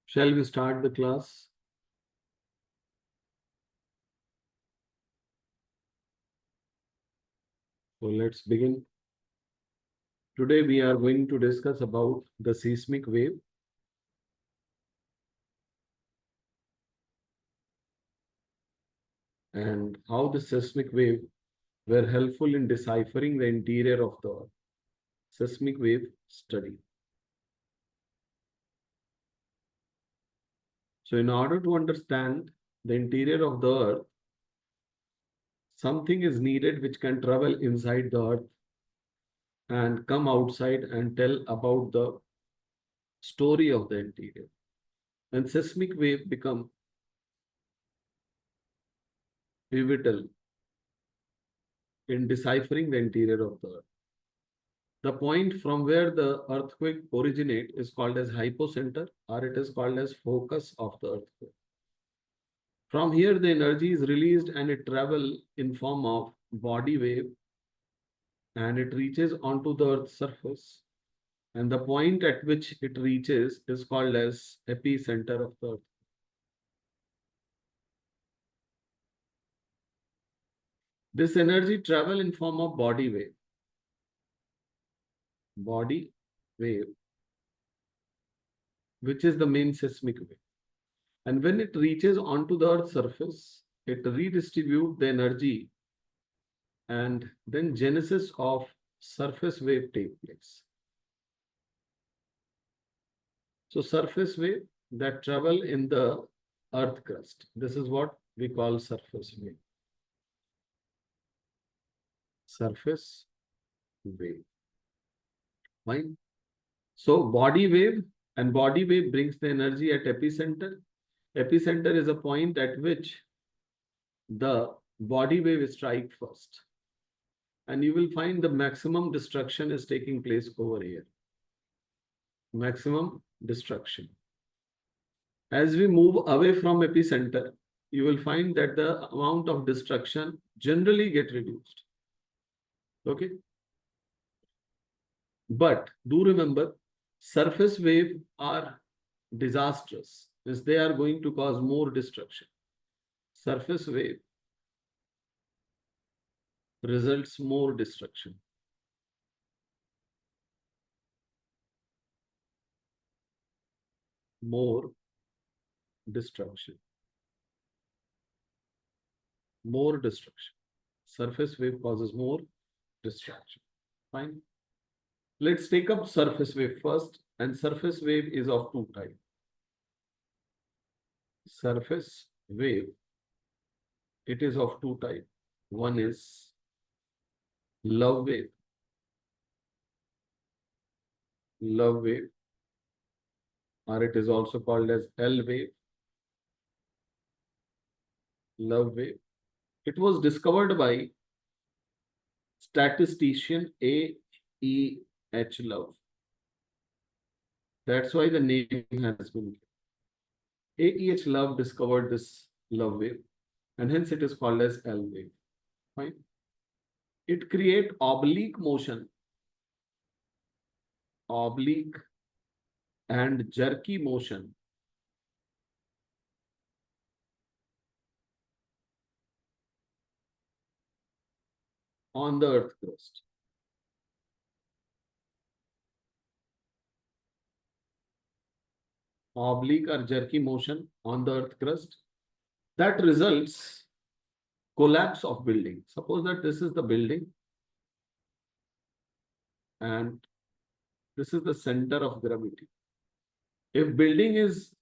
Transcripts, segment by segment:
Shall we start the class? So let's begin. Today we are going to discuss about the seismic wave. And how the seismic wave were helpful in deciphering the interior of the Earth. Seismic wave study. So in order to understand the interior of the Earth, something is needed which can travel inside the Earth and come outside and tell about the story of the interior. And seismic wave become pivotal in deciphering the interior of the Earth. The point from where the earthquake originate is called as hypocenter, or it is called as focus of the earthquake. From here, the energy is released and it travels in form of body wave, and it reaches onto the Earth's surface. And the point at which it reaches is called as epicenter of the Earth. This energy travel in form of body wave. Body wave, which is the main seismic wave. And when it reaches onto the Earth's surface, it redistributes the energy, and then genesis of surface wave take place. So surface wave that travel in the earth crust. This is what we call surface wave. Surface wave. Fine. So body wave, and body wave brings the energy at epicenter. Epicenter is a point at which the body wave strike first. And you will find the maximum destruction is taking place over here. Maximum destruction. As we move away from epicenter, you will find that the amount of destruction generally get reduced. Okay. But do remember, surface wave are disastrous, as they are going to cause more destruction. Surface wave results more destruction. More destruction. More destruction. Surface wave causes more destruction. Fine. Let's take up surface wave first. And surface wave is of two types. Surface wave, it is of two types. One is love wave. Love wave, or it is also called as L wave. Love wave. It was discovered by statistician A.E.H. Love. That's why the name has been given. A.E.H. Love discovered this love wave, and hence it is called as L wave. Fine. It creates oblique motion, oblique and jerky motion on the earth crust. Oblique or jerky motion on the earth crust that results collapse of building. Suppose that this is the building and this is the center of gravity. If building is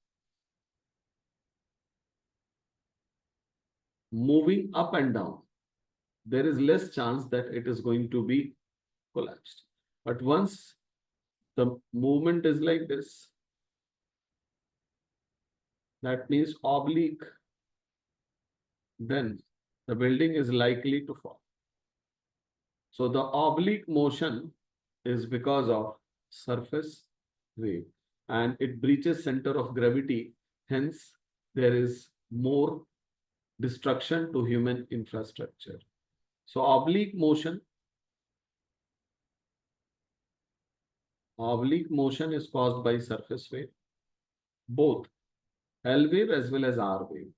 moving up and down, there is less chance that it is going to be collapsed. But once the movement is like this, that means oblique, then the building is likely to fall. So the oblique motion is because of surface wave, and it breaches center of gravity. Hence, there is more destruction to human infrastructure. So oblique motion is caused by surface wave. Both L wave as well as R wave.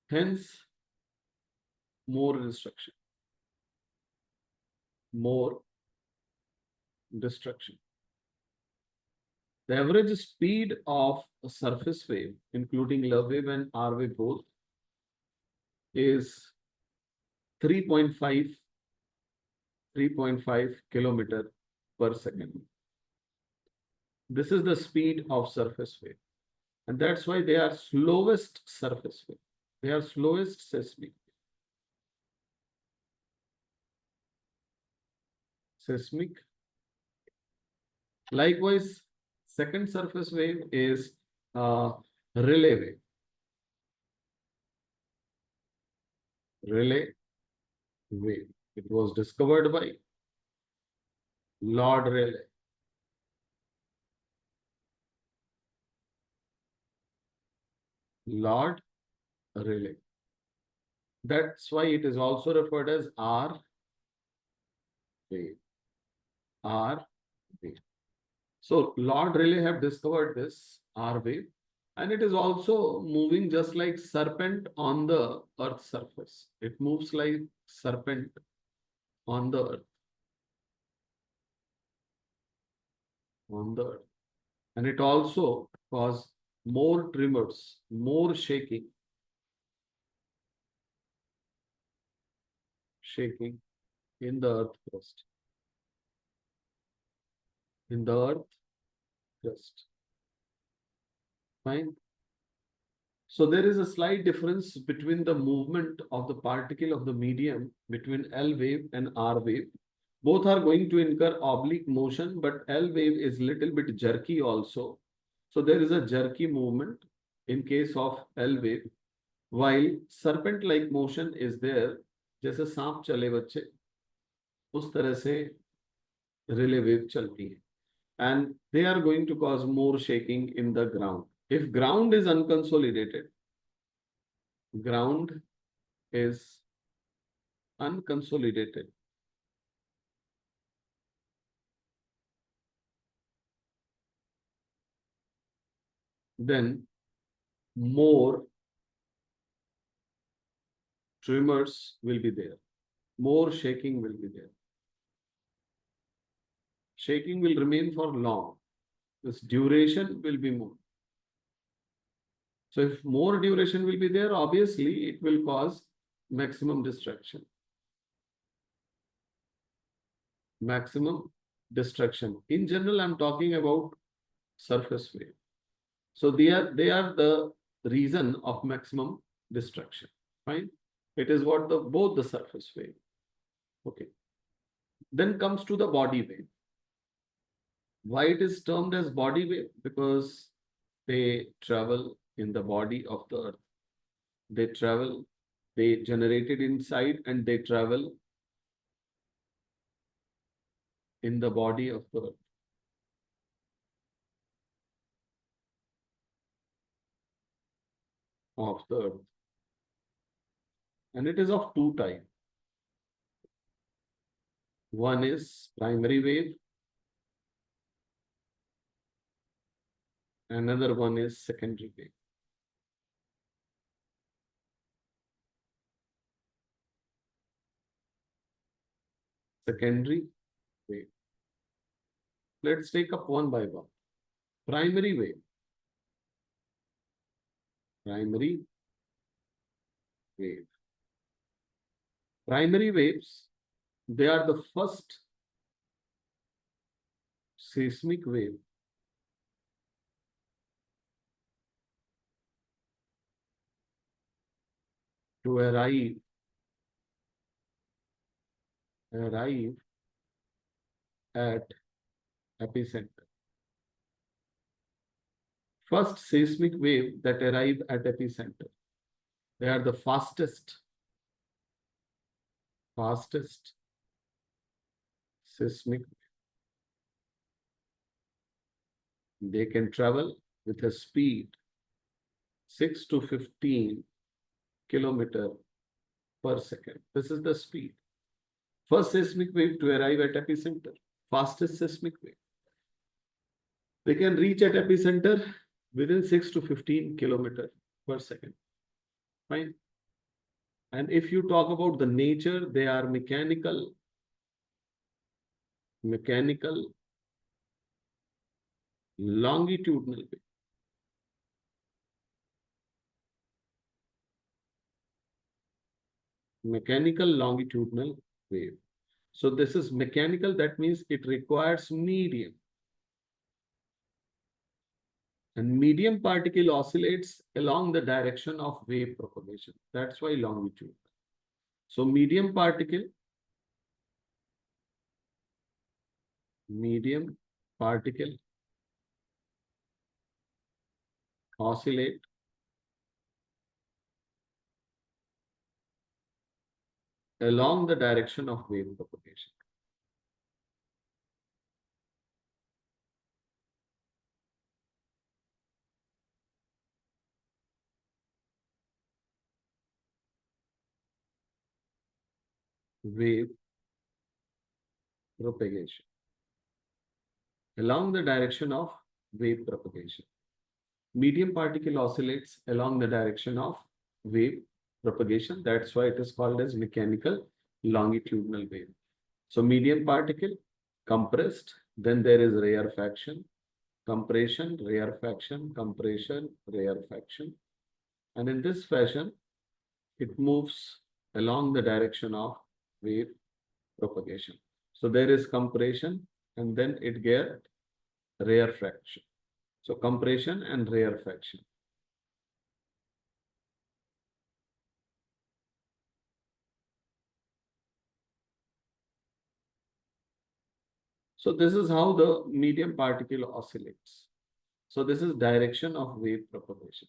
Hence, more destruction. More destruction. The average speed of a surface wave, including L wave and R wave both, is 3.5 kilometer per second. This is the speed of surface wave. And that's why they are slowest surface wave. They are slowest seismic. Seismic. Likewise, second surface wave is Rayleigh wave. Rayleigh wave. It was discovered by Lord Rayleigh. Lord Rayleigh. That's why it is also referred as R wave. R wave. So Lord Rayleigh have discovered this R wave, and it is also moving just like serpent on the earth's surface. It moves like serpent on the earth. On the earth. And it also causes more tremors, more shaking in the earth crust. In the earth crust. Fine. So there is a slight difference between the movement of the particle of the medium between L wave and R wave. Both are going to incur oblique motion, but L wave is little bit jerky also. So there is a jerky movement in case of L wave, while serpent-like motion is there. जैसे सांप चले बच्चे, उस तरह से relay wave चलती है. And they are going to cause more shaking in the ground. If ground is unconsolidated, then more tremors will be there. More shaking will be there. Shaking will remain for long. This duration will be more. So if more duration will be there, obviously it will cause maximum destruction. Maximum destruction. In general, I'm talking about surface wave. So they are the reason of maximum destruction. Fine. It is what both the surface wave. Okay. Then comes to the body wave. Why it is termed as body wave? Because they travel in the body of the earth. They travel, they generated inside and they travel in the body of the earth. Of the earth. And it is of two types. One is primary wave. Another one is secondary wave. Secondary wave. Let's take up one by one. Primary wave. Primary wave. Primary waves, they are the first seismic wave to arrive at epicenter. First seismic wave that arrive at epicenter. They are the fastest seismic wave. They can travel with a speed 6 to 15 kilometer per second. This is the speed. First seismic wave to arrive at epicenter. Fastest seismic wave. They can reach at epicenter within 6 to 15 kilometer per second. Fine. And if you talk about the nature, they are mechanical longitudinal wave. Mechanical longitudinal wave. So this is mechanical, that means it requires medium. And medium particle oscillates along the direction of wave propagation. That's why longitude. So medium particle oscillate along the direction of wave propagation. Wave propagation along the direction of wave propagation. Medium particle oscillates along the direction of wave propagation. That's why it is called as mechanical longitudinal wave. So medium particle compressed, then there is rarefaction, compression, rarefaction, compression, rarefaction. And in this fashion, it moves along the direction of wave propagation. So there is compression and then it gets rarefaction. So compression and rarefaction. So this is how the medium particle oscillates. So this is direction of wave propagation.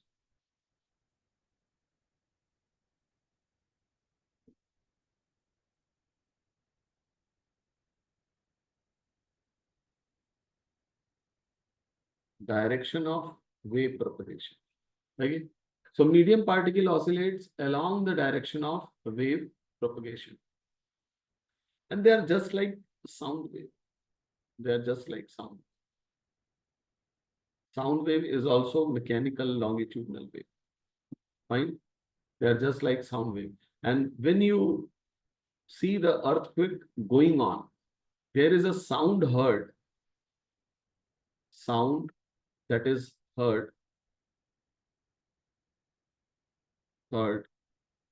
Direction of wave propagation. Okay. So medium particle oscillates along the direction of wave propagation. And they are just like sound wave. They are just like sound. Sound wave is also mechanical longitudinal wave. Fine. They are just like sound wave. And when you see the earthquake going on, there is a sound heard. Sound that is heard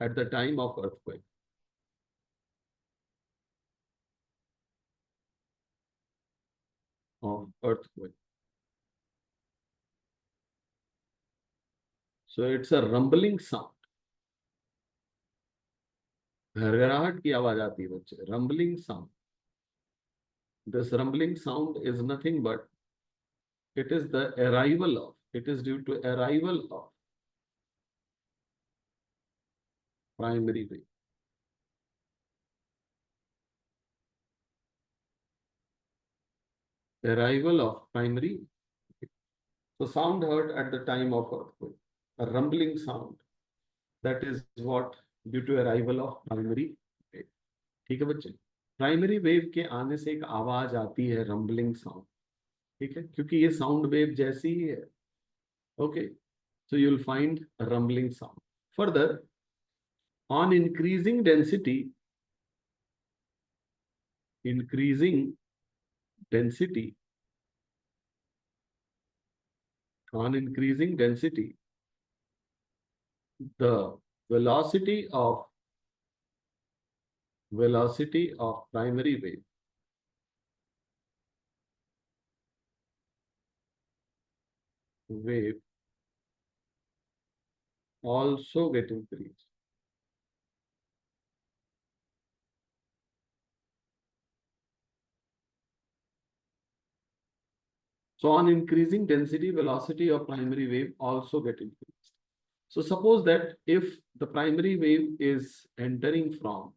at the time of earthquake. So it's a rumbling sound. घरघराहट की आवाज आती है बच्चे. Rumbling sound. This rumbling sound is nothing but it is the arrival of. It is due to arrival of primary wave. Arrival of primary wave. So sound heard at the time of earthquake. A rumbling sound. That is what due to arrival of primary wave. ठीक है बच्चे. Primary wave के आने से एक आवाज आती है रंबलिंग साउंड. ठीक है, क्योंकि ये साउंड वेव जैसी ही है. Okay, so you'll find a rumbling sound. Further, on increasing density, the velocity of primary wave also get increased. So on increasing density, velocity of primary wave also get increased. So suppose that if the primary wave is entering from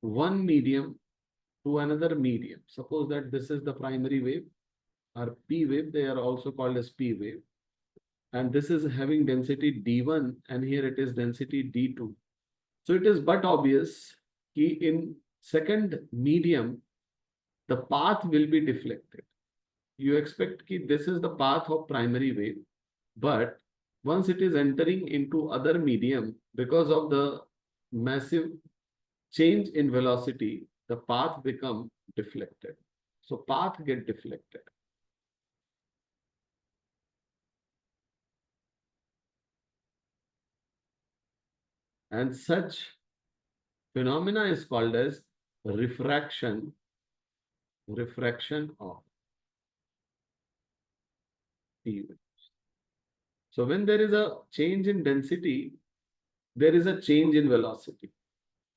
one medium to another medium, suppose that this is the primary wave or P wave, they are also called as P wave. And this is having density D1 and here it is density D2. So it is but obvious that in second medium, the path will be deflected. you expect that this is the path of primary wave, but once it is entering into other medium, because of the massive change in velocity, the path become deflected. So path get deflected. And such phenomena is called as refraction of P wave. So when there is a change in density, there is a change in velocity.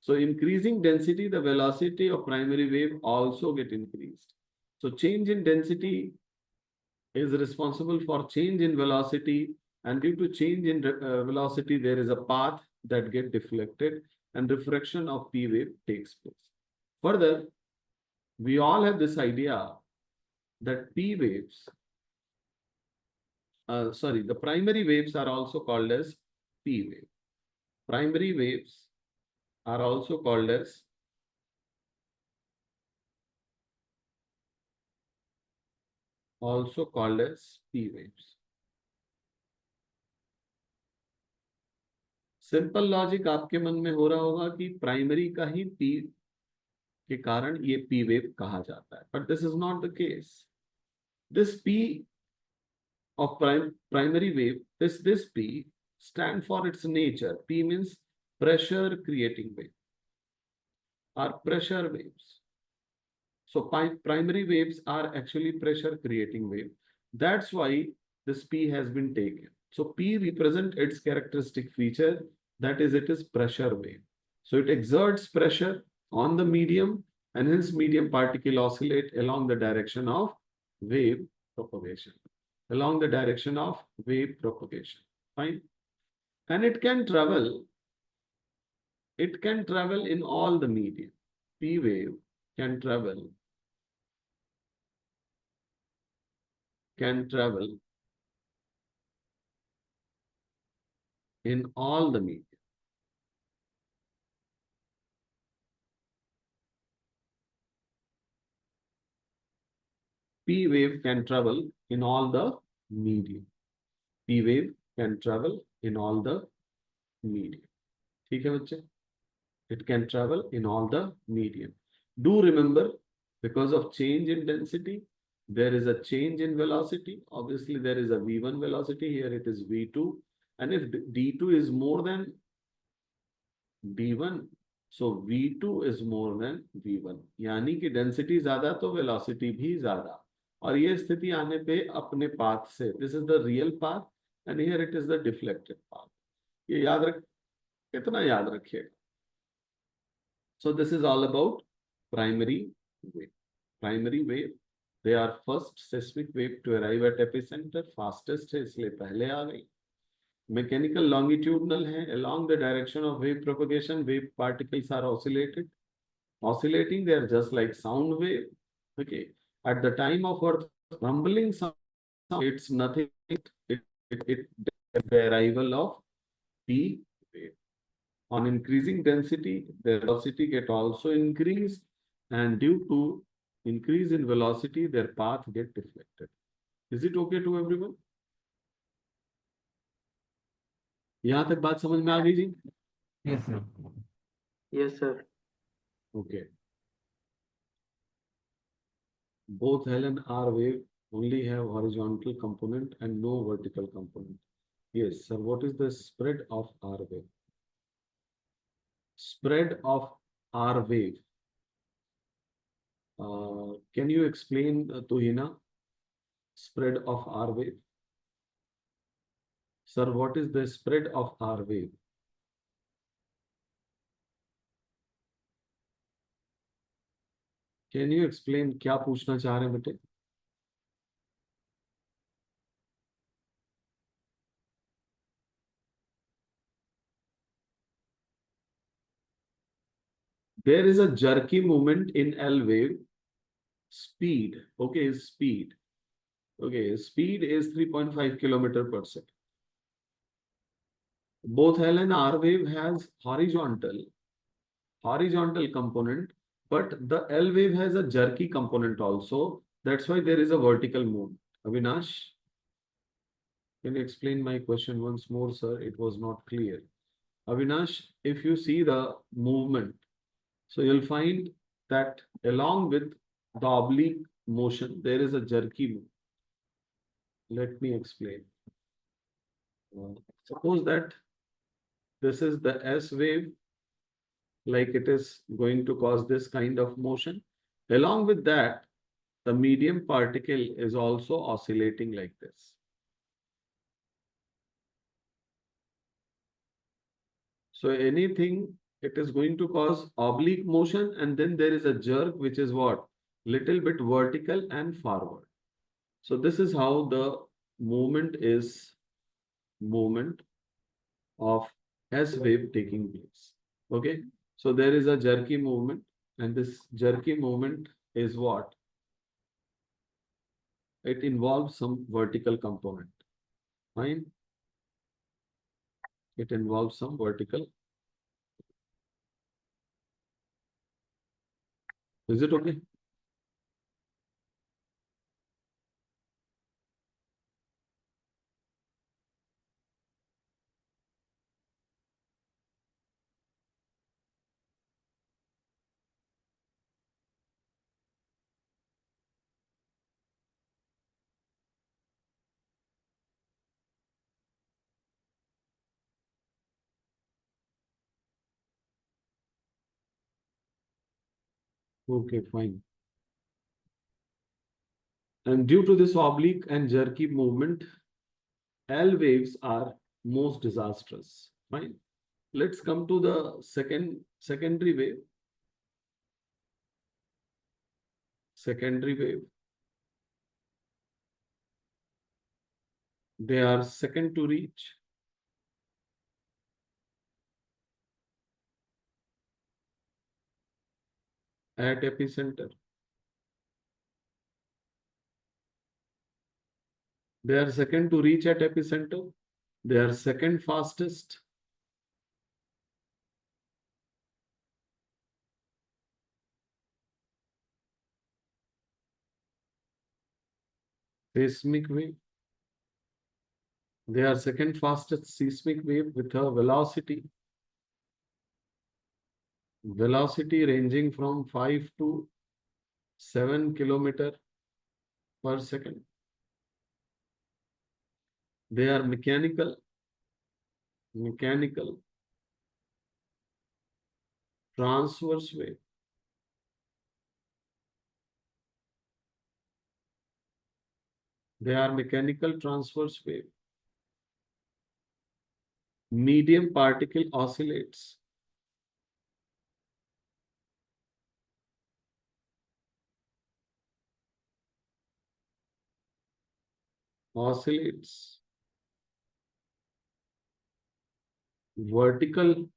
So increasing density, the velocity of primary wave also get increased. So change in density is responsible for change in velocity, and due to change in velocity, there is a path that get deflected and refraction of P wave takes place. Further, we all have this idea that P waves, the primary waves are also called as P wave. Primary waves are also called as P waves. Simple logic आपके मन में हो रहा होगा कि primary का ही P के कारण ये पी वेव कहा जाता है, but this is not the case. This P of primary wave, this P stand for its nature. P means pressure creating wave or pressure waves. So primary waves are actually pressure creating wave. That's why this P has been taken. So P represent its characteristic feature, that is, it is pressure wave. So it exerts pressure on the medium, and hence medium particle oscillate along the direction of wave propagation. Along the direction of wave propagation. Fine. And it can travel in all the medium. P wave can travel in all the medium. P wave can travel in all the medium. P wave can travel in all the medium. ठीक है बच्चे? It can travel in all the medium. Do remember, because of change in density, there is a change in velocity. Obviously, there is a v1 velocity. Here it is v2. And if d2 is more than d1, so v2 is more than v1. यानी कि density ज़्यादा तो velocity भी ज़्यादा. और ये स्थिति आने पे अपने path से, this is the real path and here it is the deflected path. ये याद रख, कितना याद रखिएगा. So this is all about primary wave. Primary wave, they are first seismic wave to arrive at epicenter. Fastest है इसलिए पहले आ गई. Mechanical longitudinal है. Along the direction of wave propagation, wave particles are oscillating. They are just like sound wave. Okay. At the time of earth rumbling sound, it's nothing. It the arrival of P wave. On increasing density, the velocity get also increased, and due to increase in velocity, their path get deflected. Is it okay to everyone? यहाँ तक बात समझ में आ गई जी? Yes, sir. Yes, sir. Okay. Both L and R wave only have horizontal component and no vertical component. Yes, sir. What is the spread of R wave? Spread of R wave. Can you explain, Tuhina, spread of R wave? Sir, what is the spread of R wave? Can you explain क्या पूछना चाह रहे हैं बेटे? There is a jerky movement in L wave. Speed, okay, speed. Okay, speed is 3.5 km per second. Both L and R wave has horizontal component, but the L wave has a jerky component also, That's why there is a vertical movement. Avinash, can you explain my question once more, sir? It was not clear. Avinash, if you see the movement, so you'll find that along with the oblique motion, there is a jerky movement. Let me explain. Suppose that this is the S wave, like it is going to cause this kind of motion. Along with that, the medium particle is also oscillating like this. So anything, it is going to cause oblique motion, and then there is a jerk, which is what? Little bit vertical and forward. So this is how the movement of S wave taking place. Okay. So there is a jerky movement, and this jerky movement is what? It involves some vertical component. Fine. It involves some vertical. Is it okay? Okay, fine. And due to this oblique and jerky movement, L waves are most disastrous. Fine. Let's come to the secondary wave. Secondary wave. They are second to reach. At epicenter. They are second to reach at epicenter. They are second fastest. Seismic wave. They are second fastest seismic wave with a velocity ranging from 5 to 7 kilometer per second. They are mechanical transverse wave. They are mechanical transverse wave. Medium particle oscillates. Vertical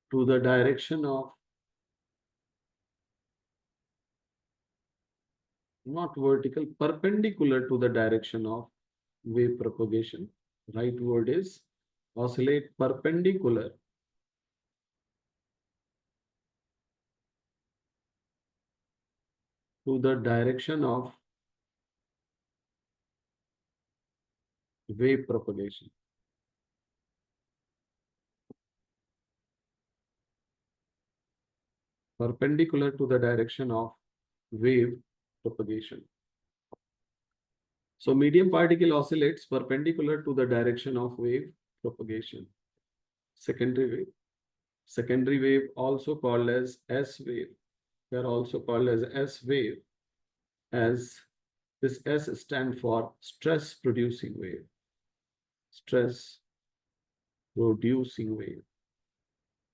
to the direction of, not vertical, perpendicular to the direction of wave propagation. Right word is oscillate perpendicular to the direction of wave propagation. Perpendicular to the direction of wave propagation. So medium particle oscillates perpendicular to the direction of wave propagation. Secondary wave. Secondary wave also called as S wave. They are also called as S wave, as this S stand for stress producing wave. Stress producing wave.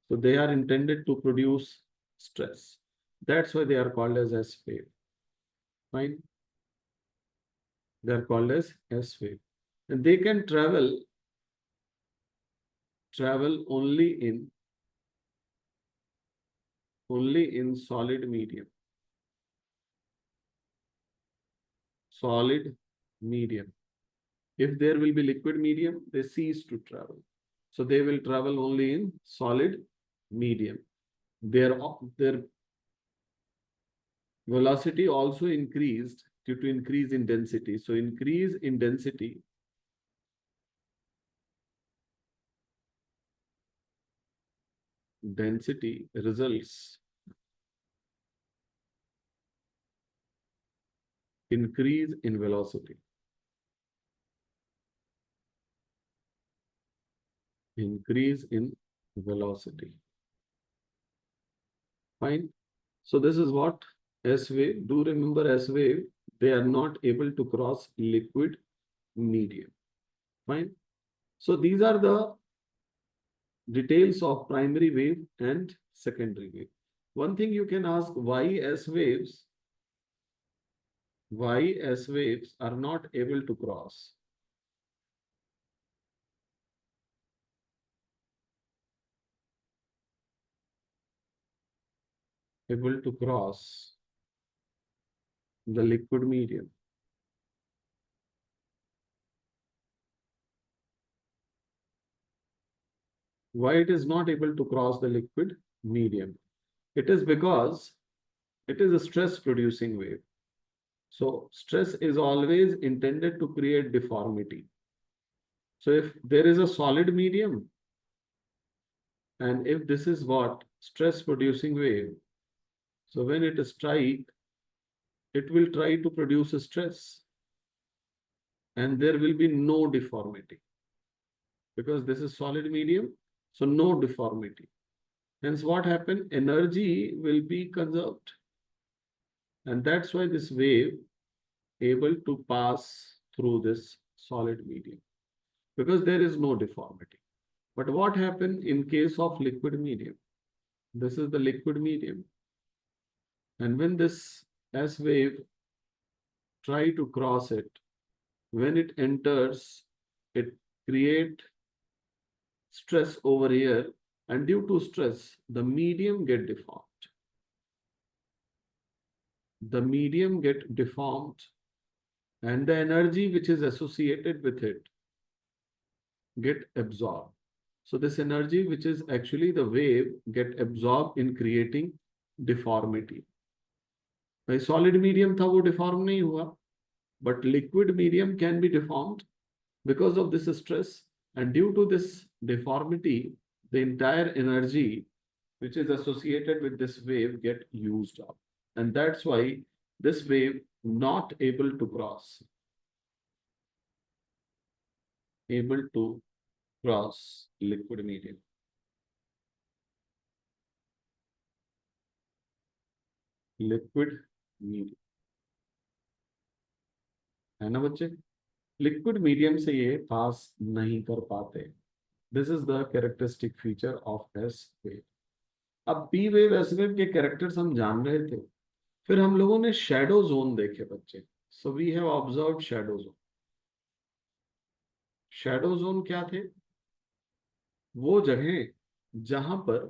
So they are intended to produce stress. That's why they are called as S wave. Fine. They are called as S wave. And they can travel only in solid medium. Solid medium. If there will be liquid medium, they cease to travel. So they will travel only in solid medium. Their velocity also increased due to increase in density. So increase in density results increase in velocity. Increase in velocity. Fine. So this is what S wave. Do remember S wave, they are not able to cross liquid medium. Fine. So these are the details of primary wave and secondary wave. One thing you can ask, why S waves are not able to cross? Able to cross the liquid medium. Why it is not able to cross the liquid medium? It is because it is a stress producing wave. So stress is always intended to create deformity. So if there is a solid medium, and if this is what stress producing wave, so when it strike, it will try to produce a stress, and there will be no deformity because this is solid medium, so no deformity. Hence what happened? Energy will be conserved, and that's why this wave able to pass through this solid medium because there is no deformity. But what happened in case of liquid medium? This is the liquid medium, and when this S wave try to cross it, when it enters, it create stress over here, and due to stress, the medium get deformed. The medium get deformed, and the energy which is associated with it get absorbed. So this energy, which is actually the wave, get absorbed in creating deformity. भाई solid medium था वो deform नहीं हुआ, but liquid medium can be deformed because of this stress, and due to this deformity, the entire energy which is associated with this wave get used up, and that's why this wave not able to cross liquid medium. Liquid medium है ना बच्चे? Liquid medium से ये पास नहीं कर पाते. This is the characteristic feature of S wave. अब P wave S wave के कैरेक्टर्स हम जान रहे थे, फिर हम लोगों ने शैडो जोन देखे बच्चे. So we have observed shadow zone. Shadow zone क्या थे? वो जगह जहां पर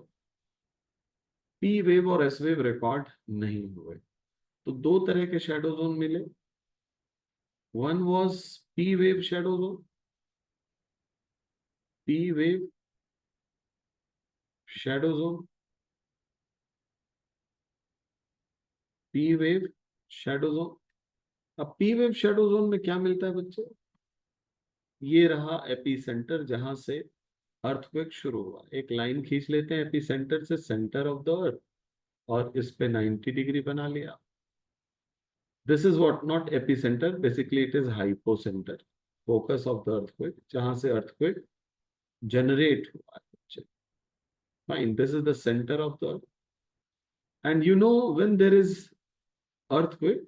पी वेव और एस वेव रिकॉर्ड नहीं हुए. तो दो तरह के शैडो जोन मिले. One was P wave shadow zone. P wave shadow zone. P wave shadow zone. अब पी वेव शैडो जोन में क्या मिलता है बच्चे? ये रहा एपी सेंटर जहां से अर्थक्वेक शुरू हुआ. एक लाइन खींच लेते हैं एपी सेंटर से सेंटर ऑफ द अर्थ, और इस पे 90 डिग्री बना लिया. This is what, not epicentre, basically it is hypocentre, focus of the earthquake, जहां से अर्थक्वेक जनरेट हुआ है. Fine, this is the centre of the earth. And you know when there is earthquake,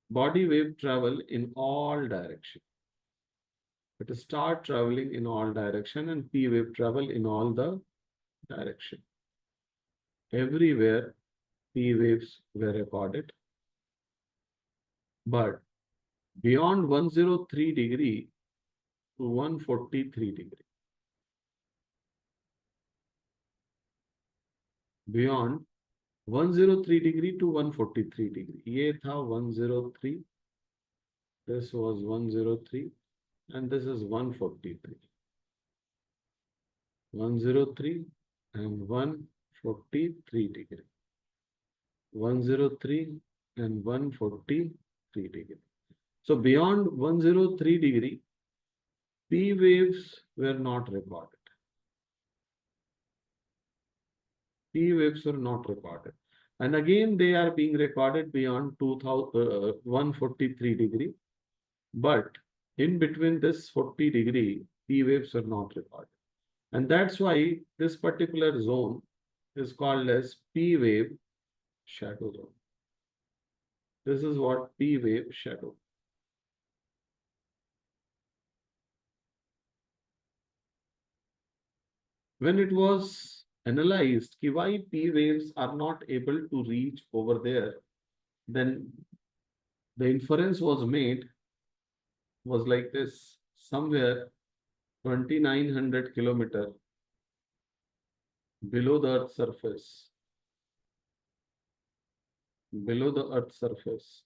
body wave travel in all direction. It start traveling in all direction, and P wave travel in all the direction. Everywhere P waves were recorded, but beyond 103 degree to 143 degree. Beyond 103 degree to 143 degree. ये था 103. This was 103, and this is 143. 103 and 143 degree. 103 and 143 degree. So beyond 103 degree, P waves were not recorded. P waves were not recorded. And again, they are being recorded beyond 143 degree. But in between this 40 degree, P waves were not recorded. And that's why this particular zone is called as P wave shadow zone. This is what P wave shadow. When it was analyzed why P waves are not able to reach over there, then the inference was made was like this: somewhere 2900 kilometer below the Earth's surface, below the Earth's surface,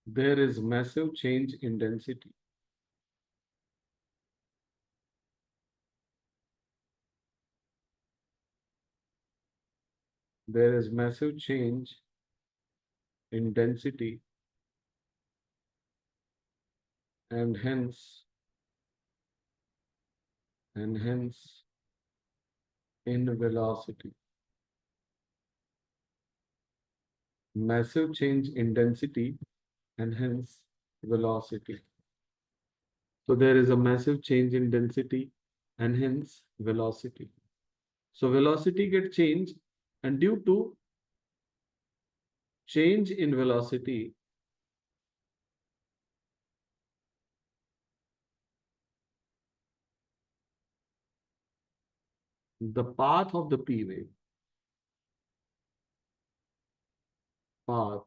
there is massive change in density. There is massive change in density and hence in velocity. Massive change in density and hence velocity. So there is a massive change in density and hence velocity. So velocity gets changed, and due to change in velocity, the path of the P wave, path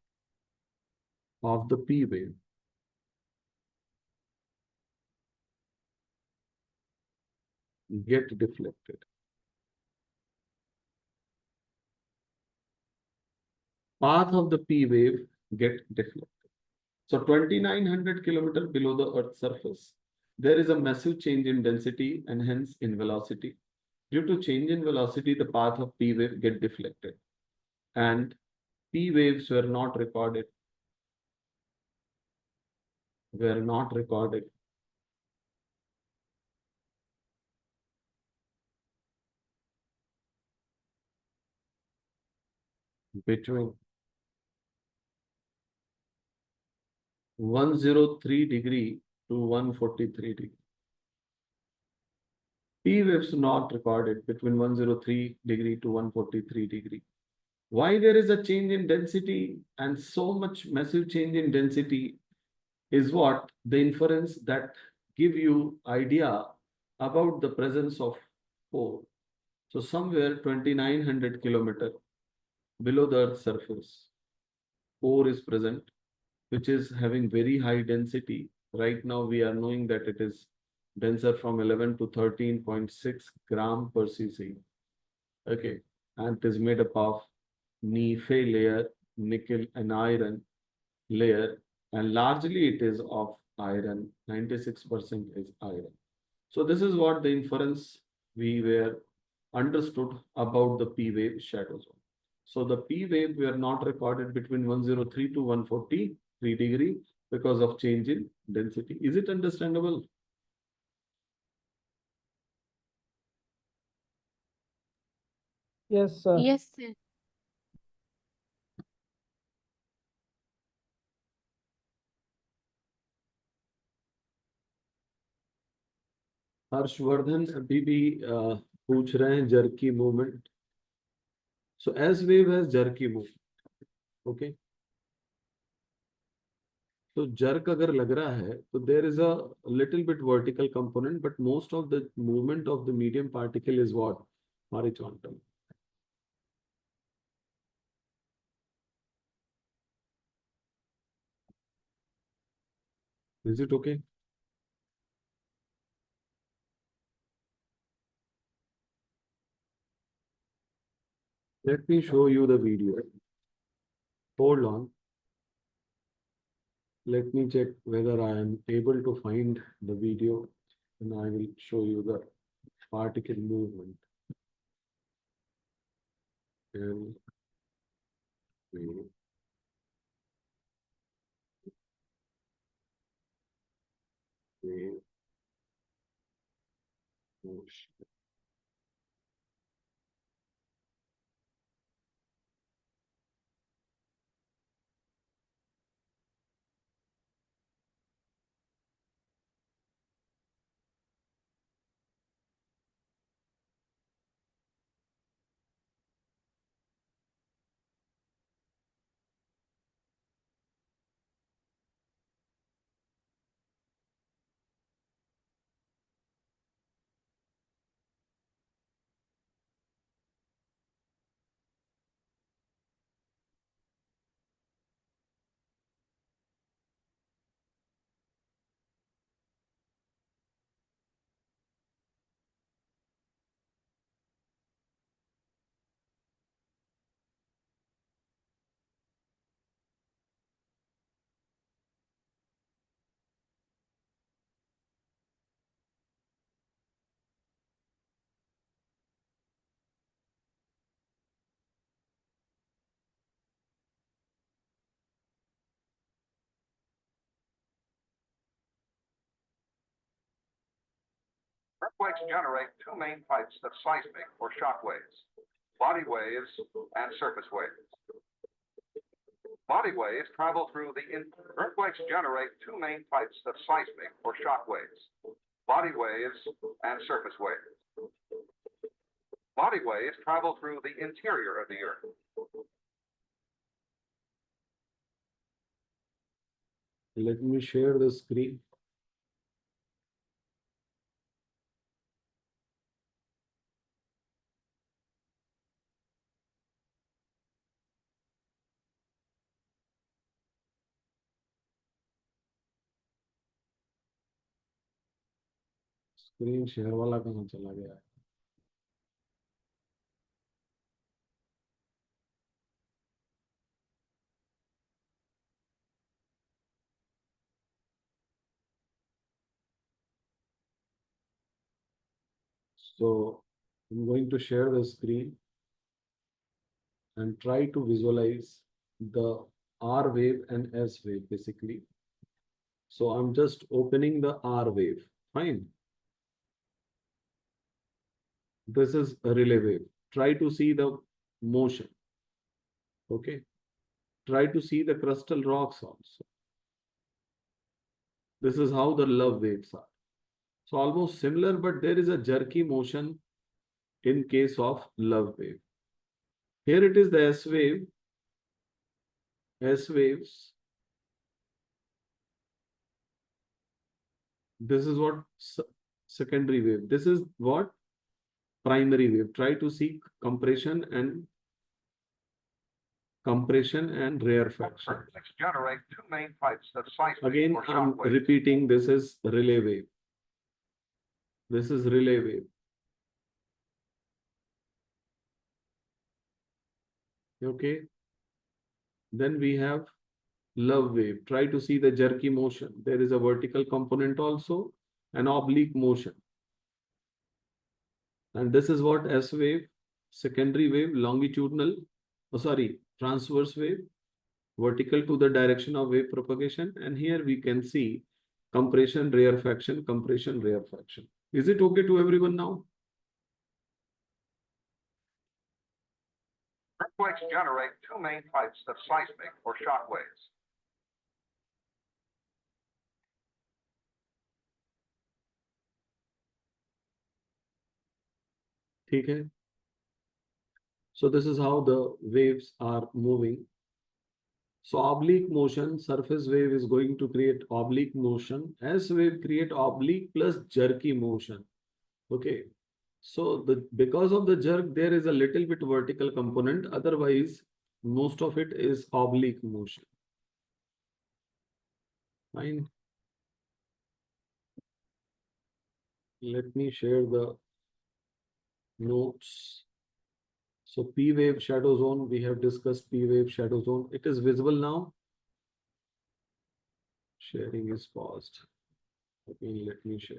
of the P wave get deflected. Path of the P wave get deflected. So 2900 kilometer below the Earth's surface, there is a massive change in density and hence in velocity. Due to change in velocity, the path of P wave get deflected, and P waves were not recorded. Were not recorded. Between 103 degree to 143 degree. P waves not recorded between 103 degree to 143 degree. Why there is a change in density and so much massive change in density is what the inference that give you idea about the presence of pore. So somewhere 2900 kilometer below the Earth's surface, pore is present, which is having very high density. Right now, we are knowing that it is denser from 11 to 13.6 gram per cc. Okay, and it is made up of Fe layer, nickel and iron layer, and largely it is of iron. 96% is iron. So this is what the inference we were understood about the P wave shadow zone. So the P wave were not recorded between 103 to 143 degree because of change in density. Is it understandable? Yes, sir. Yes, sir. Harshvardhan अभी भी पूछ रहे हैं jerky movement. So as wave has jerky movement. Okay. तो jerk अगर लग रहा है तो there is a little bit vertical component, but most of the movement of the medium particle is what? Horizontal. Is it okay? Let me show you the video. Hold on. Let me check whether I am able to find the video, and I will show you the particle movement. And wave. Wave motion. Earthquakes generate two main types of seismic or shock waves, body waves and surface waves. Body waves travel through the earthquakes generate two main types of seismic or shock waves, body waves and surface waves. Body waves travel through the interior of the earth. Let me share the screen. Screen share वाला कहाँ चला गया है? So I'm going to share the screen and try to visualize the R wave and S wave basically. So I'm just opening the R wave. Fine. This is a relay wave. Try to see the motion. Okay. Try to see the crustal rocks also. This is how the love waves are. So almost similar, but there is a jerky motion in case of love wave. Here it is the S wave. S waves. This is what secondary wave. This is what primary wave. Try to see compression and rarefaction. Earthquakes generate two main types of seismic Again, or I'm shock waves. repeating, this is relay wave. This is relay wave. Okay. Then we have love wave. Try to see the jerky motion. There is a vertical component also, an oblique motion. And this is what S wave, secondary wave, longitudinal, transverse wave, vertical to the direction of wave propagation. And here we can see compression, rarefaction, compression, rarefaction. Is it okay to everyone now? Earthquakes generate two main types of seismic or shock waves. Okay. So this is how the waves are moving. So oblique motion, surface wave is going to create oblique motion. S wave create oblique plus jerky motion. Okay. So because of the jerk, there is a little bit vertical component. Otherwise, most of it is oblique motion. Fine. Let me share the notes. So P wave shadow zone, we have discussed P wave shadow zone. It is visible now. Sharing is paused. Okay, let me share.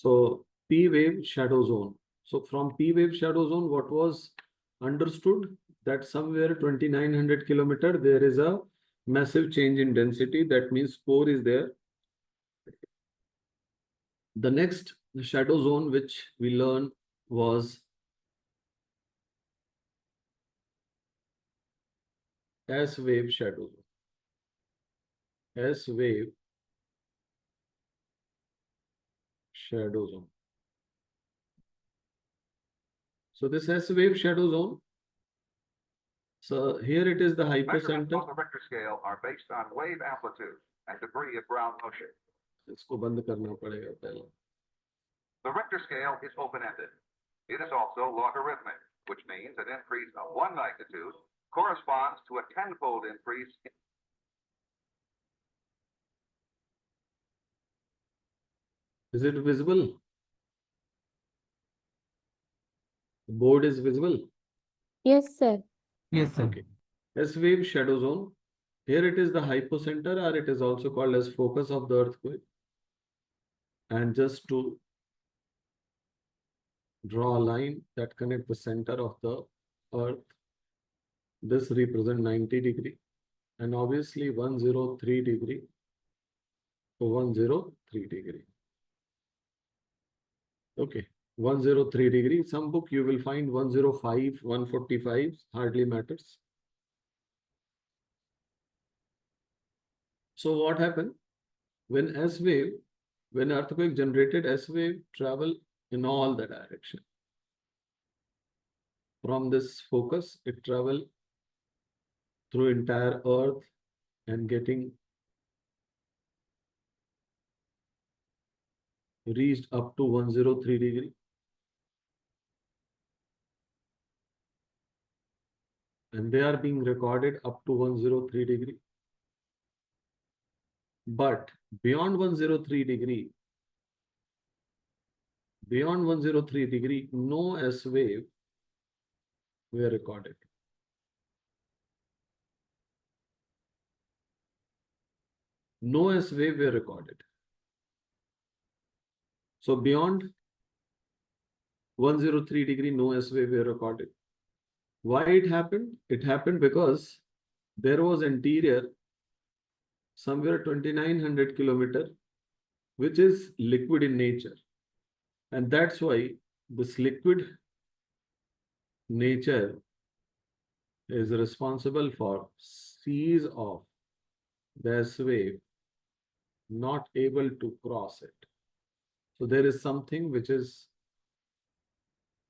So P wave shadow zone. So from P wave shadow zone, what was understood that somewhere 2900 kilometer, there is a massive change in density. That means core is there. The next shadow zone which we learned was S wave shadow zone. S wave shadow zone. So this S wave shadow zone. So here it is the Measurements hypocenter. on the Richter scale are based on wave amplitude and degree of ground motion. इसको बंद करना पड़ेगा पहले. The Richter scale is open-ended. It is also logarithmic, which means an increase of one magnitude corresponds to a tenfold increase in Is it visible? The board is visible. Yes, sir. Yes, sir. Okay. S wave shadow zone. Here it is the hypocenter, or it is also called as focus of the earthquake. And just to draw a line that connects the center of the earth, this represents 90 degree, and obviously 103 degree. So 103 degree. Okay, 103 degree. Some book you will find 105, 145, hardly matters. So what happened? When S wave, when earthquake generated, S wave travel in all the direction. From this focus, it travel through entire earth and getting reached up to 103 degree. And they are being recorded up to 103 degree. But beyond 103 degree, no S wave were recorded. No S wave were recorded. So beyond 103 degree, no S wave were recorded. Why it happened? It happened because there was interior somewhere 2900 kilometer, which is liquid in nature. And that's why this liquid nature is responsible for seas of the S wave not able to cross it. So there is something which is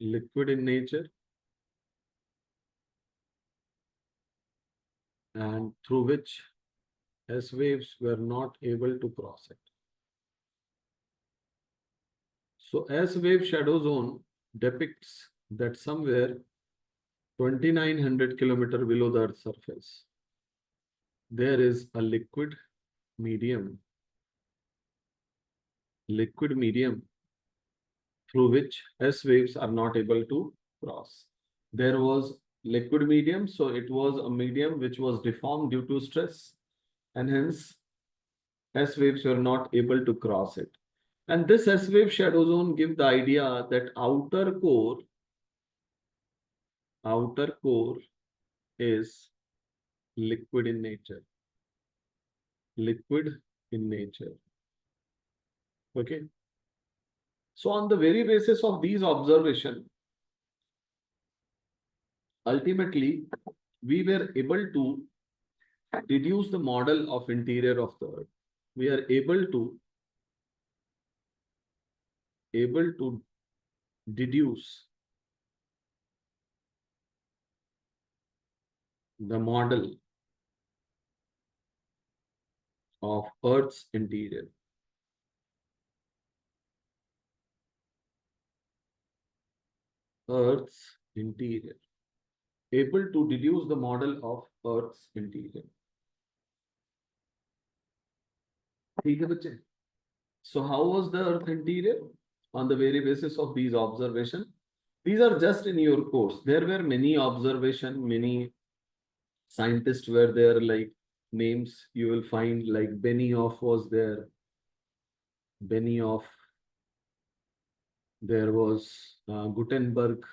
liquid in nature and through which S waves were not able to cross it. So S wave shadow zone depicts that somewhere 2900 kilometer below the Earth's surface, there is a liquid medium through which S waves are not able to cross. There was liquid medium, so it was a medium which was deformed due to stress, and hence S waves were not able to cross it. And this S wave shadow zone gives the idea that outer core is liquid in nature. Liquid in nature. Okay. So on the very basis of these observations, ultimately, we were able to deduce the model of interior of the Earth. We are able to deduce the model of Earth's interior. Earth's interior. Able to deduce the model of Earth's interior. So how was the Earth interior? On the very basis of these observations. These are just in your course. There were many observations, many scientists were there, like names you will find, like Benioff was there. Benioff There was Gutenberg.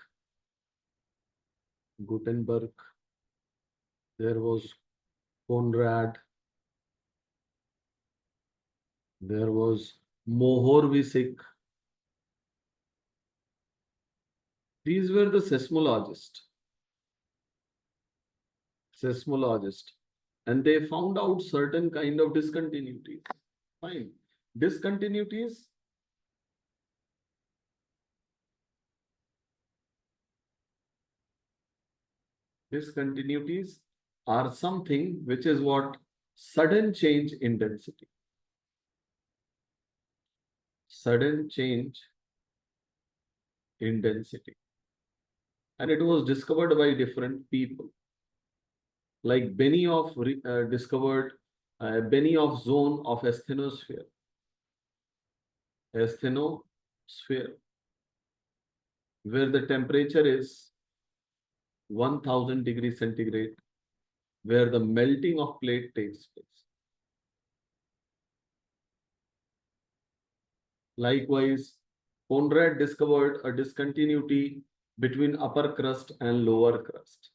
There was Conrad. There was Mohorvisic. These were the seismologists. And they found out certain kind of discontinuities. Fine. Discontinuities are something which is what? Sudden change in density. Sudden change in density. And it was discovered by different people. Like Benioff discovered Benioff zone of asthenosphere. Where the temperature is 1000 degrees centigrade, where the melting of plate takes place. Likewise, Conrad discovered a discontinuity between upper crust and lower crust.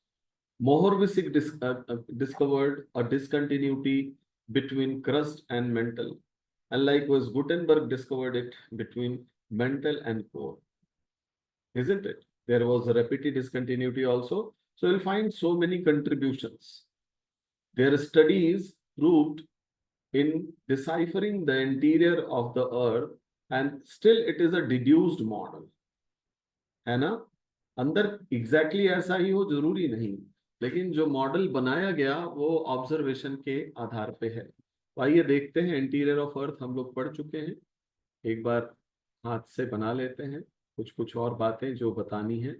Mohorvisic discovered a discontinuity between crust and mantle. And likewise, Gutenberg discovered it between mantle and core. Isn't it? There was a repeated discontinuity also. So you'll find so many contributions. Their studies proved in deciphering the interior of the earth, and still it is a deduced model. है ना? अंदर exactly ऐसा ही हो जरूरी नहीं, लेकिन जो model बनाया गया वो ऑब्जर्वेशन के आधार पे है। तो आइए देखते हैं, इंटीरियर ऑफ अर्थ हम लोग पढ़ चुके हैं, एक बार हाथ से बना लेते हैं। कुछ और बातें जो बतानी है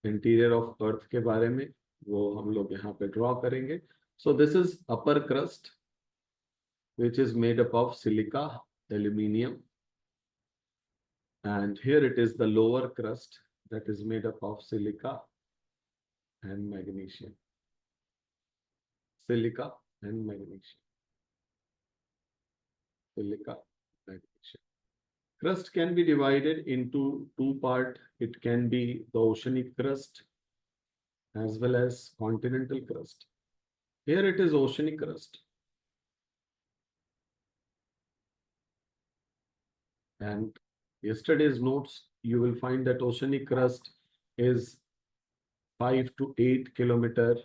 इंटीरियर ऑफ अर्थ के बारे में वो हम लोग यहाँ पे ड्रॉ करेंगे। So this is upper crust which is made up of silica, aluminium, and here it is the lower crust that is made up of silica and magnesium. Silica and magnesium. Silica, magnesium. Crust can be divided into two parts. It can be the oceanic crust as well as continental crust. Here it is oceanic crust. And yesterday's notes, you will find that oceanic crust is 5 to 8 kilometer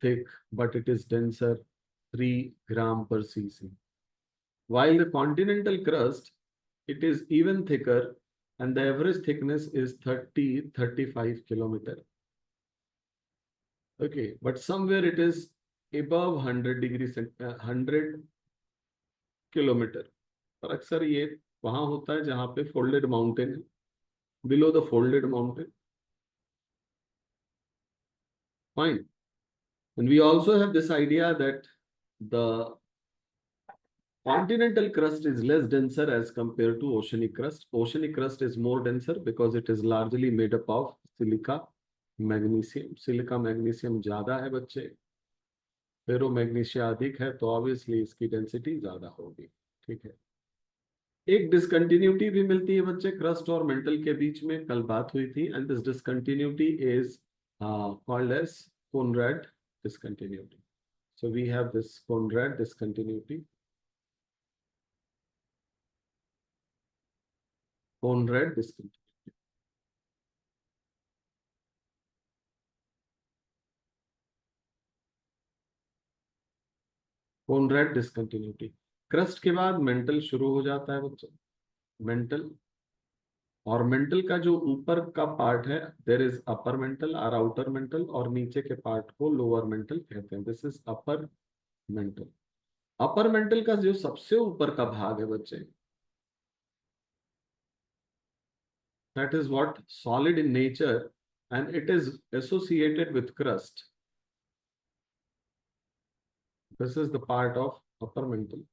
thick, but it is denser, 3 gram per cc. While the continental crust, it is even thicker, and the average thickness is 30-35 kilometer. Okay, but somewhere it is above 100 degrees, 100 kilometer. पर अक्सर ये वहां होता है जहां पे folded mountain है, below the folded mountain. Fine. And we also have this idea that the continental crust is less denser as compared to oceanic crust. Oceanic crust is more denser because it is largely made up of silica, magnesium. Silica, magnesium ज्यादा है बच्चे, फेरो magnesia अधिक है, तो obviously इसकी density ज्यादा होगी. ठीक है. एक डिसकंटिन्यूटी भी मिलती है बच्चे क्रस्ट और मेंटल के बीच में, कल बात हुई थी, and this discontinuity is called as Conrad discontinuity. So we have this Conrad discontinuity. Conrad discontinuity. Conrad discontinuity. Crust के बाद मेंटल शुरू हो जाता है बच्चों. मेंटल, और मेंटल का जो ऊपर का पार्ट है, देयर इज अपर मेंटल और आउटर मेंटल, और नीचे के पार्ट को लोअर मेंटल कहते हैं. This is upper mantle. Upper mantle का जो सबसे ऊपर का भाग है बच्चे, that is what solid in nature and it is associated with crust. This is the part of upper mantle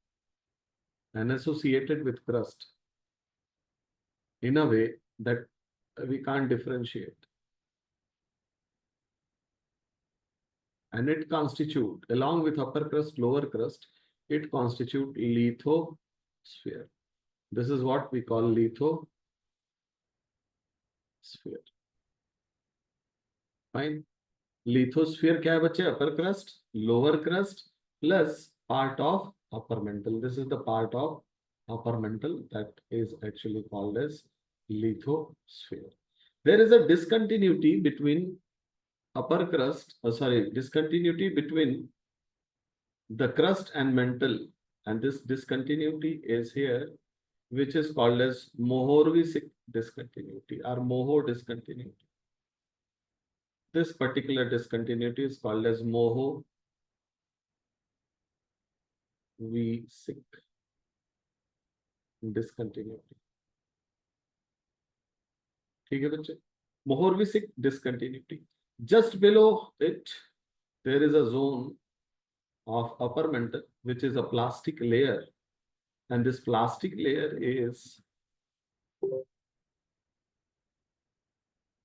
and associated with crust in a way that we can't differentiate. And it constitute, along with upper crust, lower crust, it constitute lithosphere. This is what we call lithosphere. Fine. Lithosphere क्या है बच्चे? Upper crust, lower crust, plus part of upper mantle. This is the part of upper mantle that is actually called as lithosphere. There is a discontinuity between upper crust, discontinuity between the crust and mantle, and this discontinuity is here, which is called as Mohovisic discontinuity or Moho discontinuity. This particular discontinuity is called as Mohovisic discontinuity. ठीक है बच्चे? Mohovisic discontinuity. Just below it, there is a zone of upper mantle, which is a plastic layer, and this plastic layer is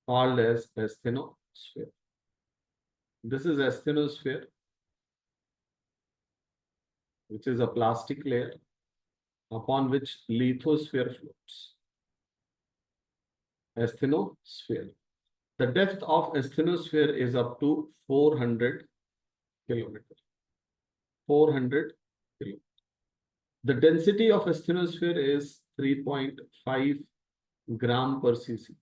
called as asthenosphere. This is asthenosphere, which is a plastic layer upon which lithosphere floats. Asthenosphere. The depth of asthenosphere is up to 400 kilometers. 400 kilometers. The density of asthenosphere is 3.5 gram per cc.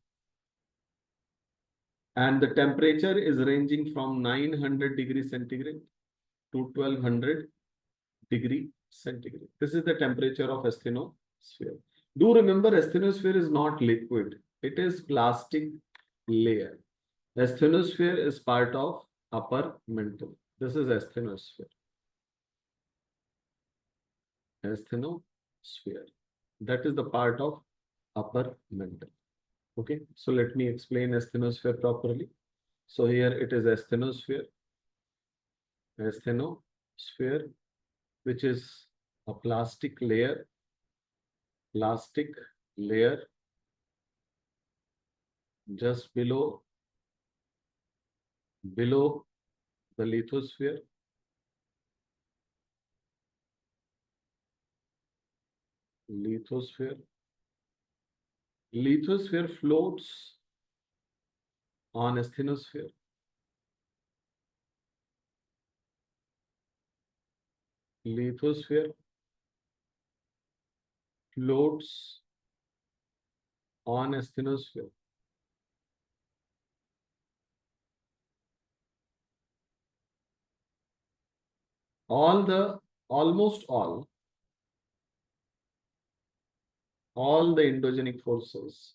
And the temperature is ranging from 900 degrees centigrade to 1200 degree centigrade. This is the temperature of asthenosphere. Do remember, asthenosphere is not liquid. It is plastic layer. Asthenosphere is part of upper mantle. This is asthenosphere. Asthenosphere. That is the part of upper mantle. Okay, so let me explain asthenosphere properly. So here it is asthenosphere. Asthenosphere, which is a plastic layer just below the lithosphere. Lithosphere floats on asthenosphere. Lithosphere floats on asthenosphere. Almost all the endogenic forces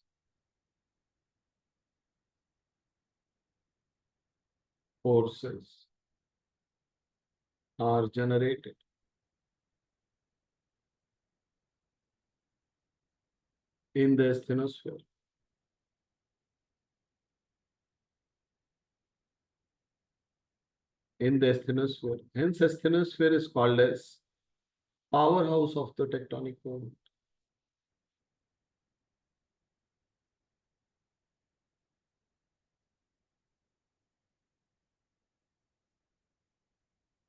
are generated in the asthenosphere. Hence, asthenosphere is called as powerhouse of the tectonic movement.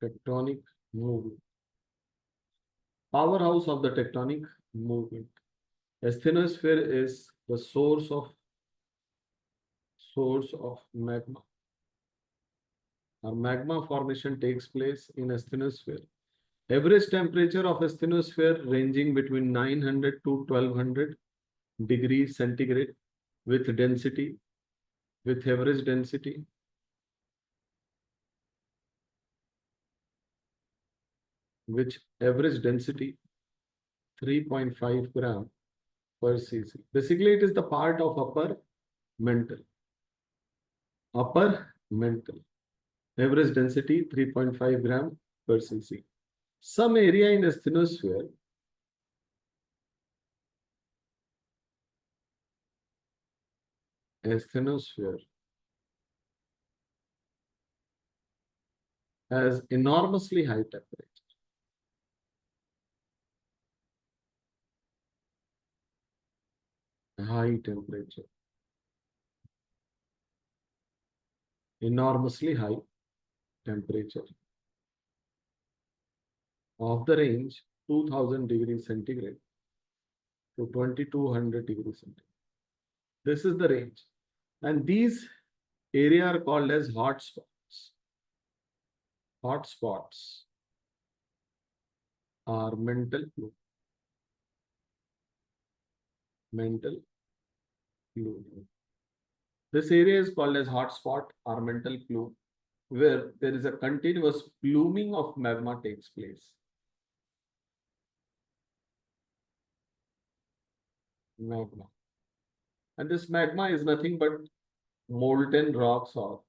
Tectonic movement. Powerhouse of the tectonic movement. Asthenosphere is the source of magma. A magma formation takes place in asthenosphere. Average temperature of asthenosphere ranging between 900 to 1200 degrees centigrade with average density which average density 3.5 gram per cc. Basically, it is the part of upper mantle. Upper mantle. Average density 3.5 gram per cc. Some area in asthenosphere has enormously high temperature. Enormously high temperature of the range 2000 degrees centigrade to 2200 degrees centigrade. This is the range. And these area are called as hot spots. Hot spots are mental plume. Mental plume. This area is called as hot spot or mental plume, where there is a continuous pluming of magma takes place. Magma. And this magma is nothing but molten rocks or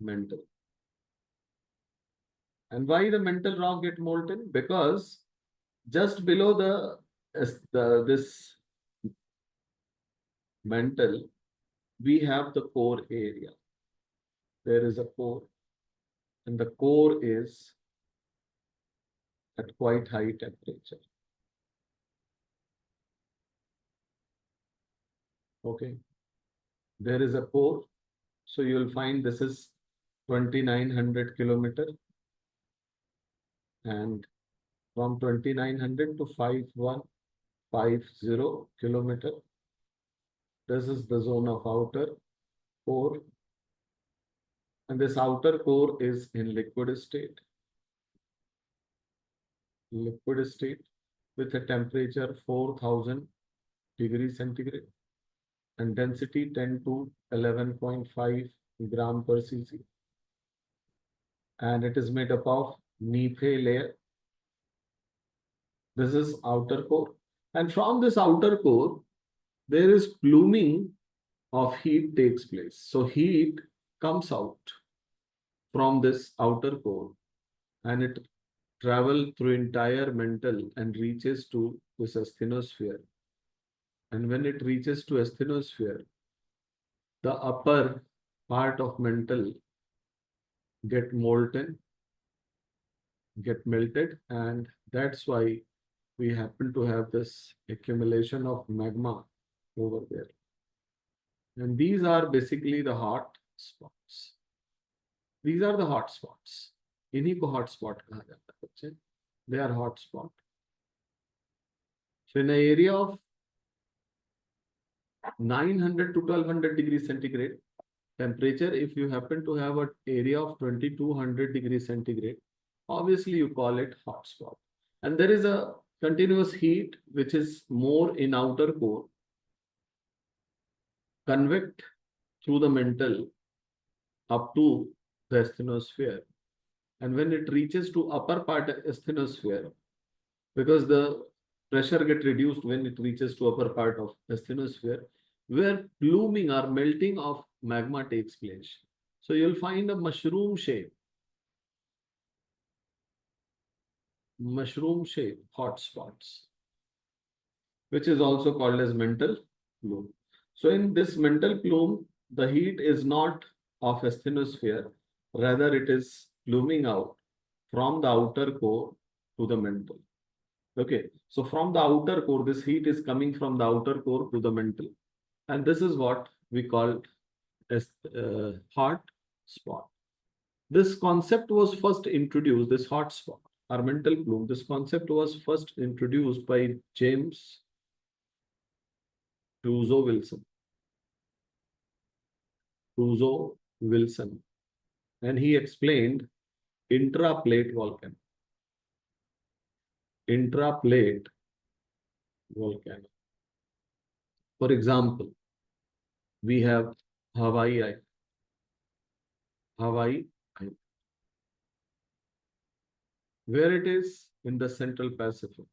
mental. And why the mental rock get molten? Because just below this mantle, we have the core area. There is a core, and the core is at quite high temperature. Okay. There is a core. So you will find this is 2900 kilometer. And from 2900 to 5150 kilometer, this is the zone of outer core. And this outer core is in liquid state. Liquid state with a temperature 4000 degrees centigrade and density 10 to 11.5 gram per cc. And it is made up of Nephe layer. This is outer core. And from this outer core, there is pluming of heat takes place. So heat comes out from this outer core and it travels through entire mantle and reaches to this asthenosphere. And when it reaches to asthenosphere, the upper part of mantle get molten, get melted, and that's why we happen to have this accumulation of magma over there. And these are basically the hot spots. These are the hot spots. इन्हीं को hot spot कहा जाता है बच्चे. They are hot spot. So in an area of 900 to 1200 degrees centigrade temperature, if you happen to have an area of 2200 degrees centigrade, obviously you call it hot spot. And there is a continuous heat which is more in outer core, convect through the mantle up to the asthenosphere. And when it reaches to upper part of asthenosphere, because the pressure get reduced when it reaches to upper part of asthenosphere, where pluming or melting of magma takes place. So you'll find a mushroom shape hot spots, which is also called as mental plume. So in this mental plume, the heat is not of asthenosphere, rather it is pluming out from the outer core to the mantle. Okay, so from the outer core, this heat is coming from the outer core to the mantle, and this is what we call as hot spot. This concept was first introduced, this hot spot or mental plume. This concept was first introduced by James Crusoe Wilson, and he explained intraplate volcano. Intraplate volcano. For example, we have Hawaii Island. Where it is in the Central Pacific.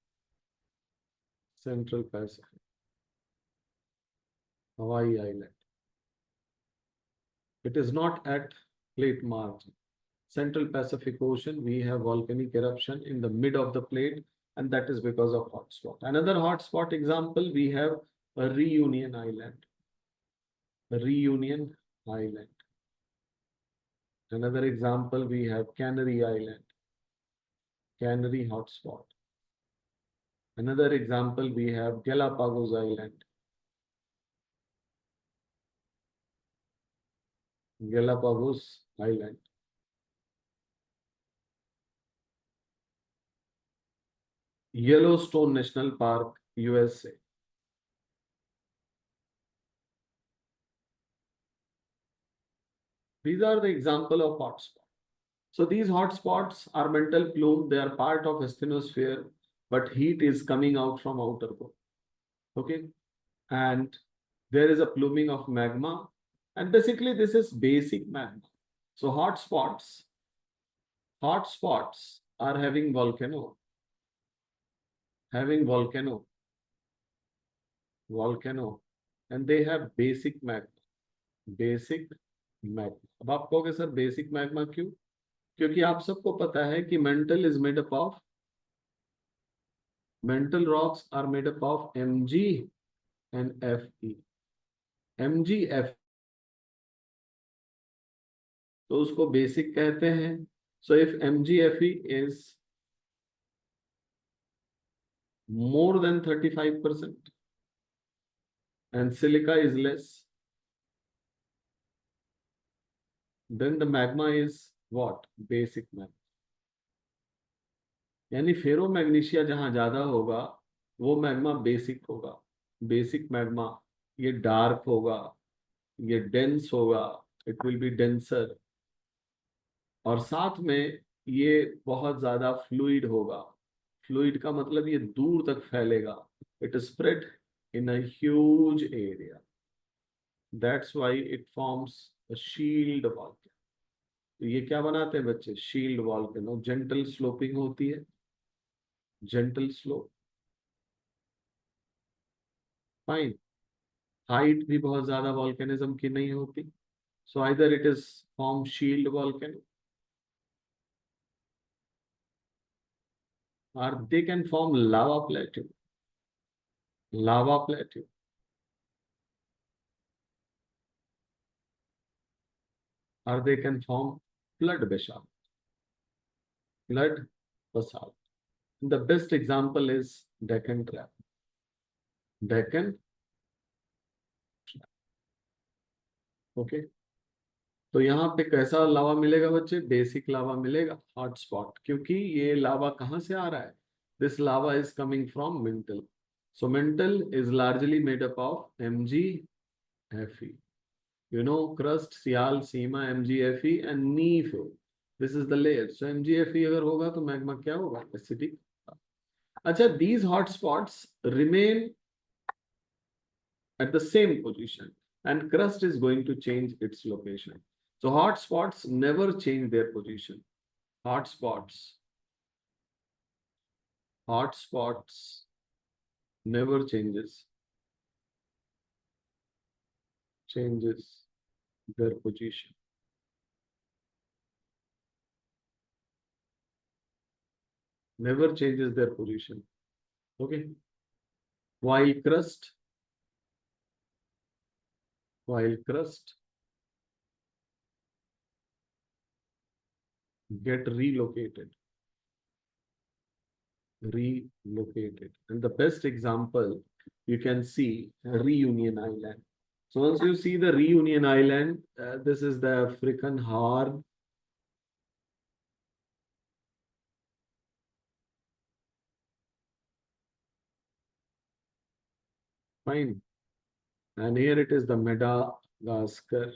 Hawaii Island. It is not at plate margin. Central Pacific Ocean, we have volcanic eruption in the mid of the plate, and that is because of hotspot. Another hotspot example, we have a Reunion Island. Another example, we have Canary Island. Canary hotspot. Another example, we have Galapagos Island. Yellowstone National Park, USA. These are the example of hotspots. So these hotspots are mantle plume. They are part of asthenosphere, but heat is coming out from outer core. Okay, and there is a pluming of magma, and basically this is basic magma. So hotspots are having volcano, and they have basic magma. अब आप कहोगे sir basic magma क्यों? क्योंकि आप सबको पता है कि mental is made up of mental rocks are made up of Mg and Fe. MgF तो उसको बेसिक कहते हैं. So if MgFe is more than 35% and silica is less, then the magma is what? Basic magma. यानी फेरो magnesia जहां ज्यादा होगा वो magma basic होगा. बेसिक मैग्मा ये डार्क होगा, ये डेंस होगा, इट विल बी डेंसर, और साथ में ये बहुत ज्यादा फ्लूइड होगा. फ्लूइड का मतलब ये दूर तक फैलेगा. It spread in a huge area. That's why it forms a shield volcano. तो ये क्या बनाते हैं बच्चे? Shield volcano. जेंटल स्लोपिंग होती है, जेंटल स्लोप. फाइन. हाइट भी बहुत ज्यादा वॉल्केनिज्म की नहीं होती. So either it is form shield volcano or they can form lava plateau, or they can form flood basalt. The best example is Deccan Trap. Okay. तो यहाँ पे कैसा लावा मिलेगा बच्चे? बेसिक लावा मिलेगा, हॉटस्पॉट. क्योंकि ये लावा कहाँ से आ रहा है? This lava is coming from mantle. So mantle is largely made up of MgFe. You know, crust, sial, sima, MgFe and NeFe. This is the layer. So MgFe अगर होगा तो मैग्मा क्या होगा? Acidic. अच्छा, these hotspots remain at the same position and crust is going to change its location. So hotspots never change their position. Hotspots never changes their position. Never changes their position. Okay. While crust get relocated. And the best example you can see Reunion Island. So once you see the Reunion Island, this is the African Horn. Fine. And here it is the Madagascar.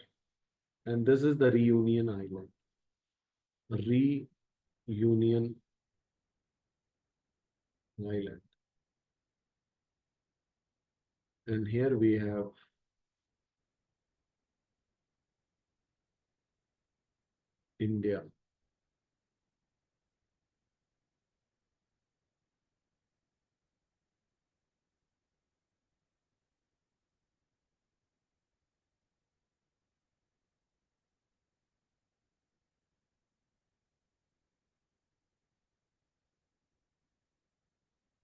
And this is the Reunion Island. Reunion Island. And here we have India.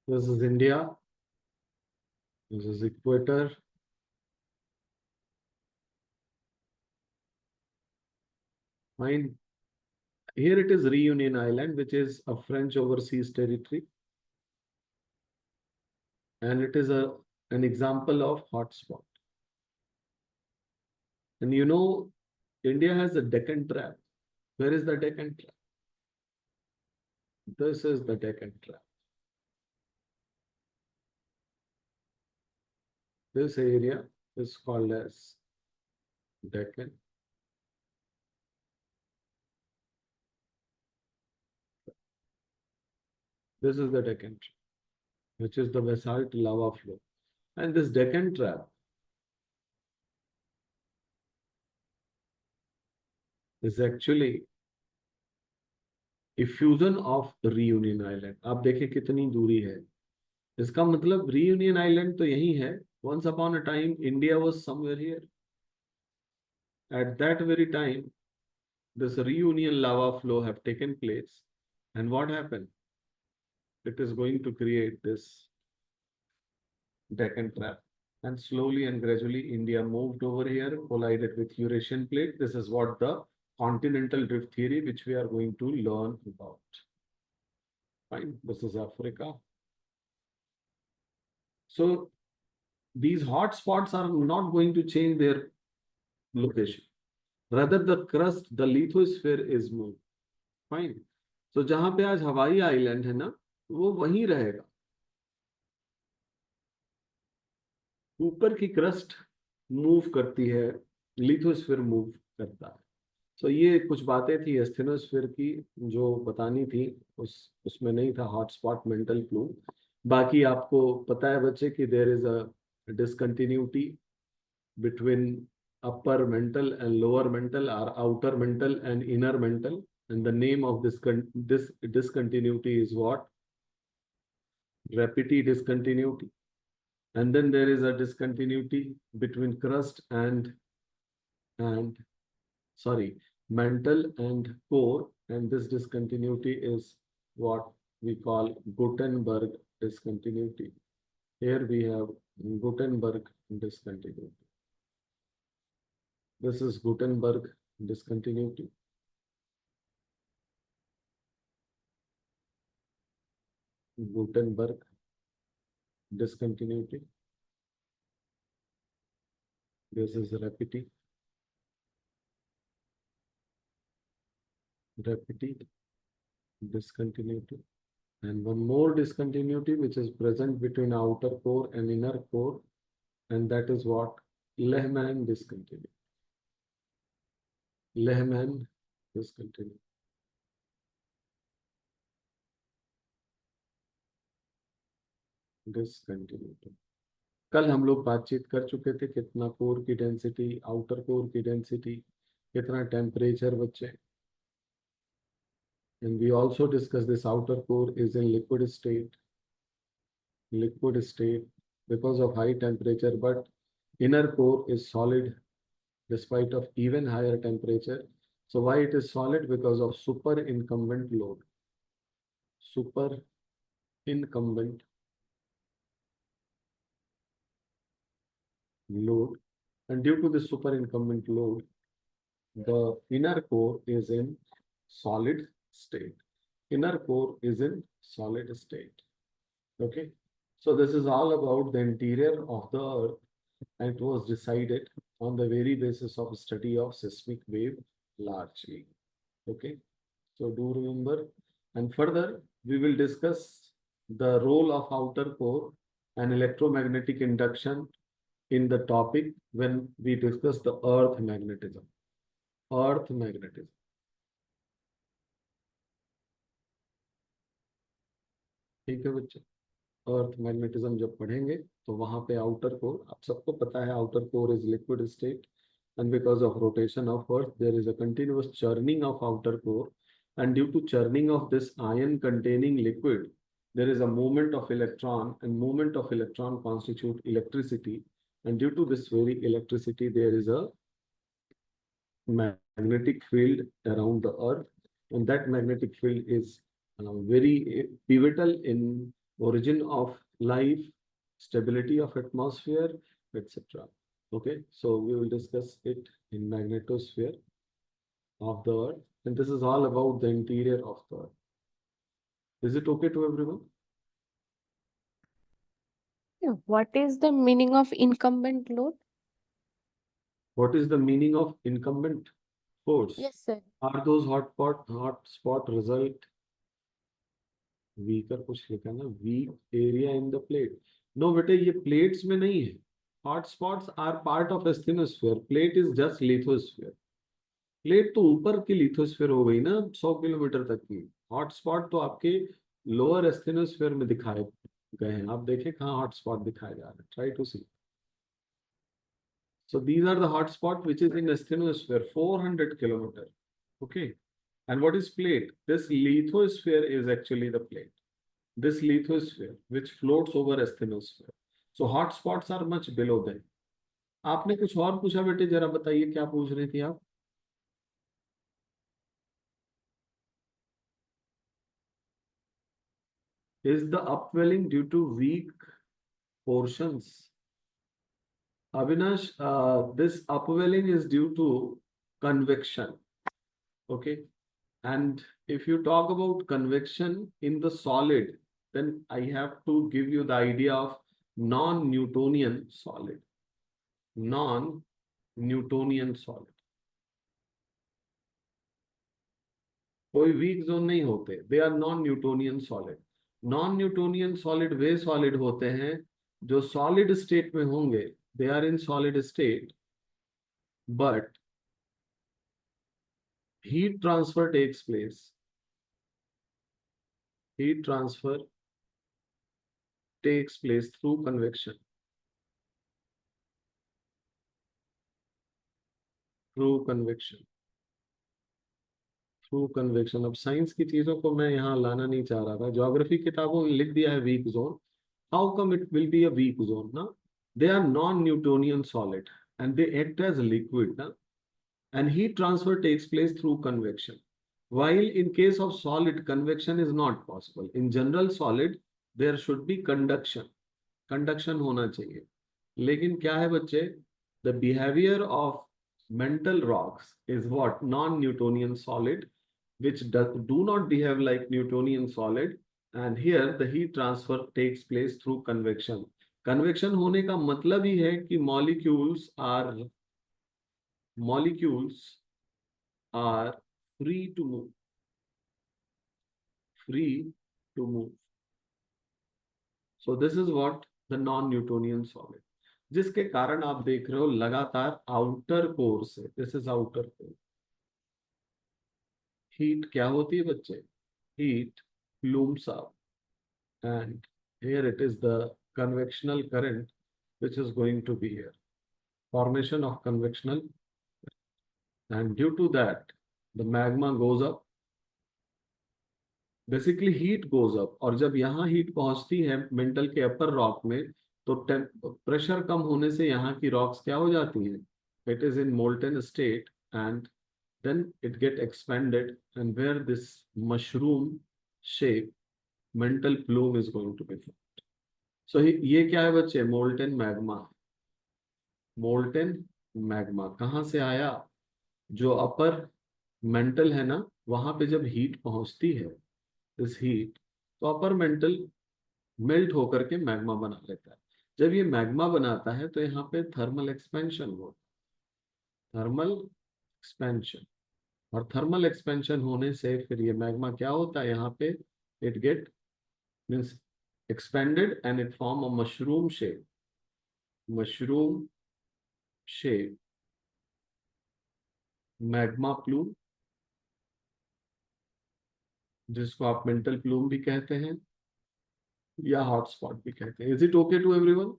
This is India. This is equator. Fine. Here it is Reunion Island, which is a French overseas territory. And it is an example of hotspot. And you know, India has a Deccan Trap. Where is the Deccan Trap? This is the Deccan Trap. This area is called as Deccan. This is the Deccan Trap, which is the basalt lava flow. And this Deccan Trap is actually effusion of reunion island. आप देखें कितनी दूरी है. इसका मतलब reunion island तो यही है. Once upon a time, India was somewhere here. At that very time, this reunion lava flow have taken place. And what happened? It is going to create this Deccan Trap. And slowly and gradually, India moved over here, collided with Eurasian plate. This is what the continental drift theory, which we are going to learn about. Fine. This is Africa. So these hot spots are not going to change their location. Rather, the crust, the lithosphere is moved. Fine. So जहां पे आज Hawaii island है ना, वो वहीं रहेगा. ऊपर की क्रस्ट मूव करती है, लिथोस्फीयर मूव करता है. So ये कुछ बातें थी एस्थेनोस्फीयर की जो बतानी थी. उसमें नहीं था हॉटस्पॉट मेंटल क्लू. बाकी आपको पता है बच्चे कि there is a discontinuity between upper mantle and lower mantle, or outer mantle and inner mantle, and the name of this discontinuity is what? Rapidity discontinuity. And then there is a discontinuity between crust and mantle and core, and this discontinuity is what we call Gutenberg discontinuity. Here we have Gutenberg discontinuity. This is Gutenberg discontinuity. Gutenberg discontinuity. This is rapidity. Rapidity discontinuity. And one more discontinuity which is present between outer core and inner core, and that is what? Lehman discontinuity. Lehman discontinuity. Discontinuity. कल हम लोग बातचीत कर चुके थे कितना core की density, outer core की डेंसिटी, कितना टेम्परेचर बच्चे. And we also discussed this outer core is in liquid state because of high temperature, but inner core is solid despite of even higher temperature. So why it is solid? Because of superincumbent load. Superincumbent load. And due to the superincumbent load, the inner core is in solid state. Inner core is in solid state. Okay. So this is all about the interior of the earth, and it was decided on the very basis of study of seismic wave largely. Okay. So do remember, and further we will discuss the role of outer core and electromagnetic induction in the topic when we discuss the earth magnetism. Earth magnetism. ठीक है बच्चे. अर्थ magnetism जब पढ़ेंगे तो वहां पे outer core, आप सबको पता है outer core is liquid state, and because of rotation of earth there is a continuous churning of outer core, and due to churning of this ion containing liquid there is a movement of electron, and movement of electron constitute electricity, and due to this very electricity there is a magnetic field around the earth, and that magnetic field is very pivotal in origin of life, stability of atmosphere, etc. Okay, so we will discuss it in magnetosphere of the earth, and this is all about the interior of the earth. Is it okay to everyone? What is the meaning of incumbent load? What is the meaning of incumbent force? Yes, sir. Are those hot spot result weaker, कुछ लिखा ना, weak area in the plate? No बेटे, ये plates में नहीं है. Hotspots are part of asthenosphere. Plate is just lithosphere. Plate तो ऊपर की लिथोस्फीयर हो गई ना 100 किलोमीटर तक की. हॉटस्पॉट तो आपके लोअर एस्थेनोस्फीयर में दिखाए गए हैं. आप देखें कहाँ हॉटस्पॉट दिखाए जा रहे हैं. Try to see. So these are the hotspot which is in asthenosphere 400 kilometer. Okay. And what is plate? This lithosphere is actually the plate. This lithosphere which floats over asthenosphere. So hotspots are much below them. आपने कुछ और पूछा बेटे, जरा बताइए क्या पूछ रही थी आप. Is the upwelling due to weak portions? Avinash, this upwelling is due to convection. Okay. And if you talk about convection in the solid, then I have to give you the idea of non-Newtonian solid. Non-Newtonian solid. कोई weak zone नहीं होते. They are non-Newtonian solid. Non-Newtonian solid way solid होते हैं जो solid state में होंगे. They are in solid state, but heat transfer takes place. Heat transfer takes place through convection. Through convection. Through convection. अब science की चीजों को मैं यहाँ लाना नहीं चाह रहा था. ज्योग्राफी किताबों में लिख दिया है week zone. How come it will be a weak zone? Na? They are non-Newtonian solid and they act as liquid. Na? And heat transfer takes place through convection. While in case of solid, convection is not possible. In general solid, there should be conduction. Conduction होना चाहिए. लेकिन क्या है बच्चे? The behavior of mental rocks is what? Non-Newtonian solid, which do not behave like Newtonian solid. And here the heat transfer takes place through convection. Convection होने का मतलब ही है कि molecules are free to move. Free to move. So this is what the non-Newtonian solid. जिसके कारण आप देख रहे हो लगातार आउटर कोर से, this is outer core. Heat क्या होती है बच्चे? Heat looms up, and here it is the convectional current which is going to be here. Formation of convectional, and due to that the magma goes up. Basically heat goes up, और जब यहाँ heat पहुंचती है mental के अपर rock में, तो pressure कम होने से यहाँ की रॉक्स क्या हो जाती हैं? It is in molten state and then it get expanded, and where this mushroom shape mental plume is going to be formed. So ये क्या है बच्चे? Molten magma. Molten magma कहाँ से आया? जो अपर मेंटल है ना, वहां पे जब हीट पहुंचती है, इस हीट, तो अपर मेंटल मेल्ट होकर के मैग्मा बना लेता है. जब ये मैग्मा बनाता है तो यहाँ पे थर्मल एक्सपेंशन होता है. थर्मल एक्सपेंशन, और थर्मल एक्सपेंशन होने से फिर ये मैग्मा क्या होता है यहाँ पे? It get means expanded and it form a mushroom shape. Mushroom shape magma plume, जिसको आप मेंटल प्लूम भी कहते हैं या हॉटस्पॉट भी कहते हैं. Is it okay to everyone?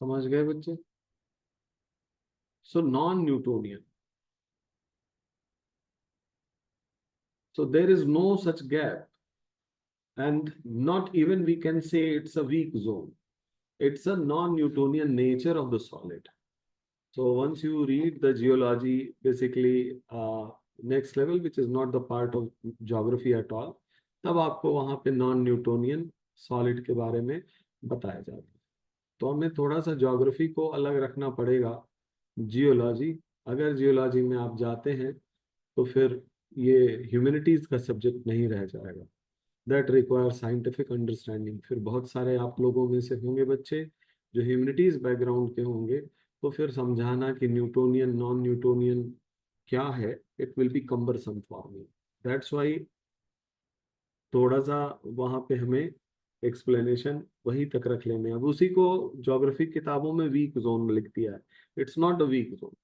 समझ गए बच्चे? So non-Newtonian. So there is no such gap, and not even we can say it's a weak zone. It's a non-Newtonian nature of the solid. So once you read the geology, basically next level, which is not the part of geography at all, तब आपको वहाँ पे non-Newtonian solid के बारे में बताया जाता है. तो हमें थोड़ा सा ज्योग्राफी को अलग रखना पड़ेगा. जियोलॉजी, अगर जियोलॉजी में आप जाते हैं तो फिर ये ह्यूमैनिटीज का सब्जेक्ट नहीं रह जाएगा. That require scientific understanding. फिर बहुत सारे आप लोगों में से होंगे बच्चे जो ह्यूमैनिटीज बैकग्राउंड के होंगे, तो फिर समझाना कि न्यूटोनियन नॉन न्यूटोनियन क्या है, it will be cumbersome for me. That's why थोड़ा सा वहां पे हमें एक्सप्लेनेशन वहीं तक रख लेने हैं। अब उसी को ज्योग्राफी किताबों में वीक जोन लिख दिया है। It's not a week zone,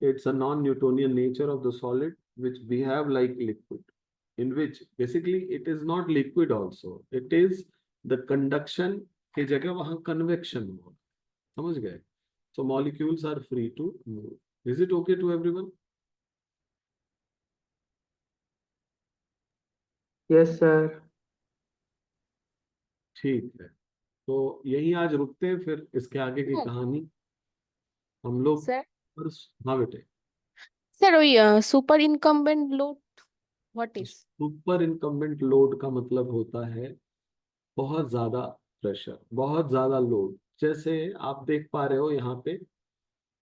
it's a non-Newtonian nature of the solid which behave like liquid, in which basically it is not liquid also, it is the conduction की जगह वहां convection हो, समझ गए? So molecules are free to move. Is it okay to everyone? Yes, sir. ठीक है, तो यही आज रुकते हैं, फिर इसके आगे की कहानी हम लोग Sir, हाँ बेटे। sir, ওই super incumbent load, what is? Super incumbent load का मतलब होता है बहुत ज्यादा प्रेशर, बहुत ज्यादा लोड। जैसे आप देख पा रहे हो यहाँ पे,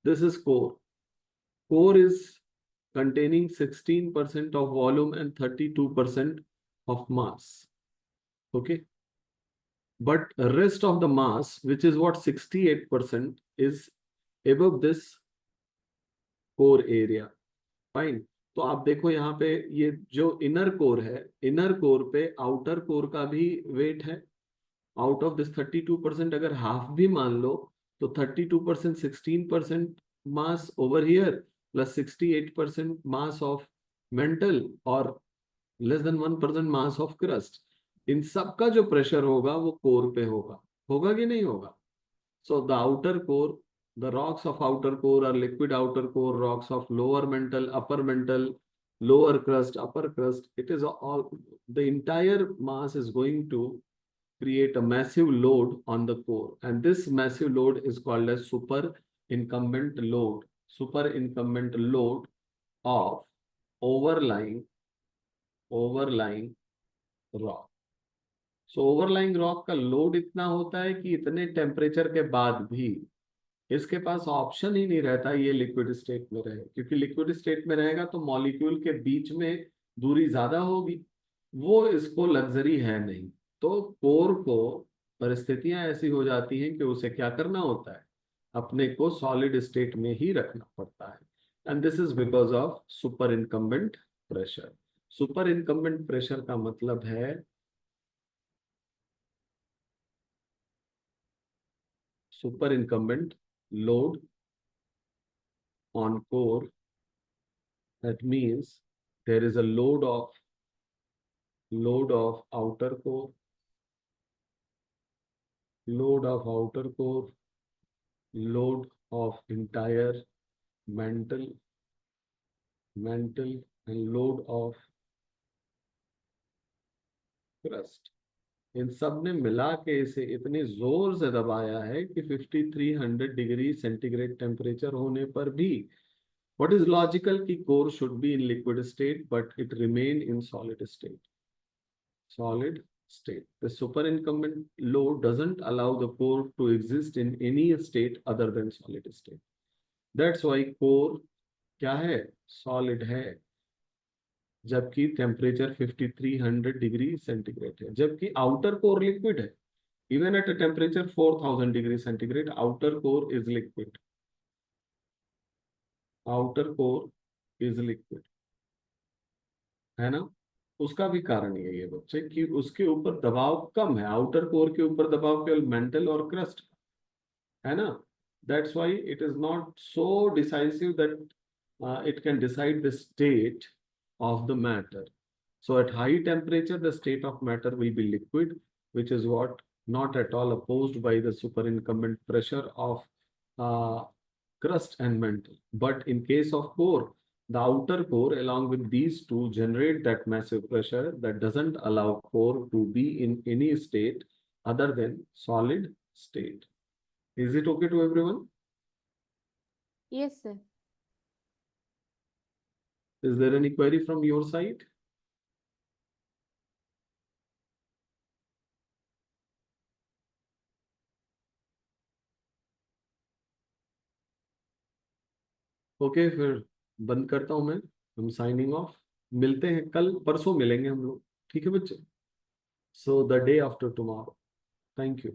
this is core, core is containing 16% of volume and 32% of mass, okay, but rest of the mass, which is what 68%, is above this core area, fine। तो आप देखो यहाँ पे ये जो इनर कोर है, इनर कोर पे आउटर कोर का भी वेट है। आउट ऑफ दिस 32% अगर हाफ भी मान लो तो 32% 16% mass over here plus 68% mass of mantle और less than 1% mass of crust. इन सब का जो प्रेशर होगा वो कोर पे होगा, होगा कि नहीं होगा? So the outer core, the rocks of outer core are liquid outer core, rocks of lower mantle, upper mantle, lower crust, upper crust. It is all, the entire mass is going to create a massive load on the core, and this massive load is called as super incumbent load. Super incumbent load of overlying rock. So overlying rock का load इतना होता है कि इतने temperature के बाद भी इसके पास ऑप्शन ही नहीं रहता ये लिक्विड स्टेट में रहे, क्योंकि लिक्विड स्टेट में रहेगा तो मॉलिक्यूल के बीच में दूरी ज्यादा होगी, वो इसको लग्जरी है नहीं। तो कोर को परिस्थितियां ऐसी हो जाती हैं कि उसे क्या करना होता है, अपने को सॉलिड स्टेट में ही रखना पड़ता है, and this is because of super incumbent pressure. Super incumbent pressure का मतलब है super incumbent load on core. That means there is a load of outer core, load of outer core, load of entire mantle, and load of crust। इन सब ने मिला के इसे इतने जोर से दबाया है कि 5300 डिग्री सेंटीग्रेड टेम्परेचर होने पर भी what is logical कि core should be in liquid state but it remain in solid state, solid state। The superincumbent load doesn't allow the core to exist in any state other than solid state। That's why core क्या है, solid है, जबकि temperature 5300 degree centigrade है, जबकि outer core liquid है। Even at a temperature 4000 degree centigrade outer core is liquid, outer core is liquid, है ना? उसका भी कारण यही है बच्चे कि उसके ऊपर दबाव कम है, आउटर कोर के ऊपर दबाव केवल मेंटल और क्रस्ट है ना। That's why it is not so decisive that it can decide the state of the matter। So at high temperature, the state of matter will be liquid, which is what not at all opposed by the superincumbent pressure of crust and mantle. But in case of core, the outer core along with these two generate that massive pressure that doesn't allow core to be in any state other than solid state। Is it okay to everyone? Yes, sir. Is there any query from your side? Okay फिर बंद करता हूं मैं, हम signing off. मिलते हैं कल, परसों मिलेंगे हम लोग, ठीक है बच्चे? So the day after tomorrow. Thank you.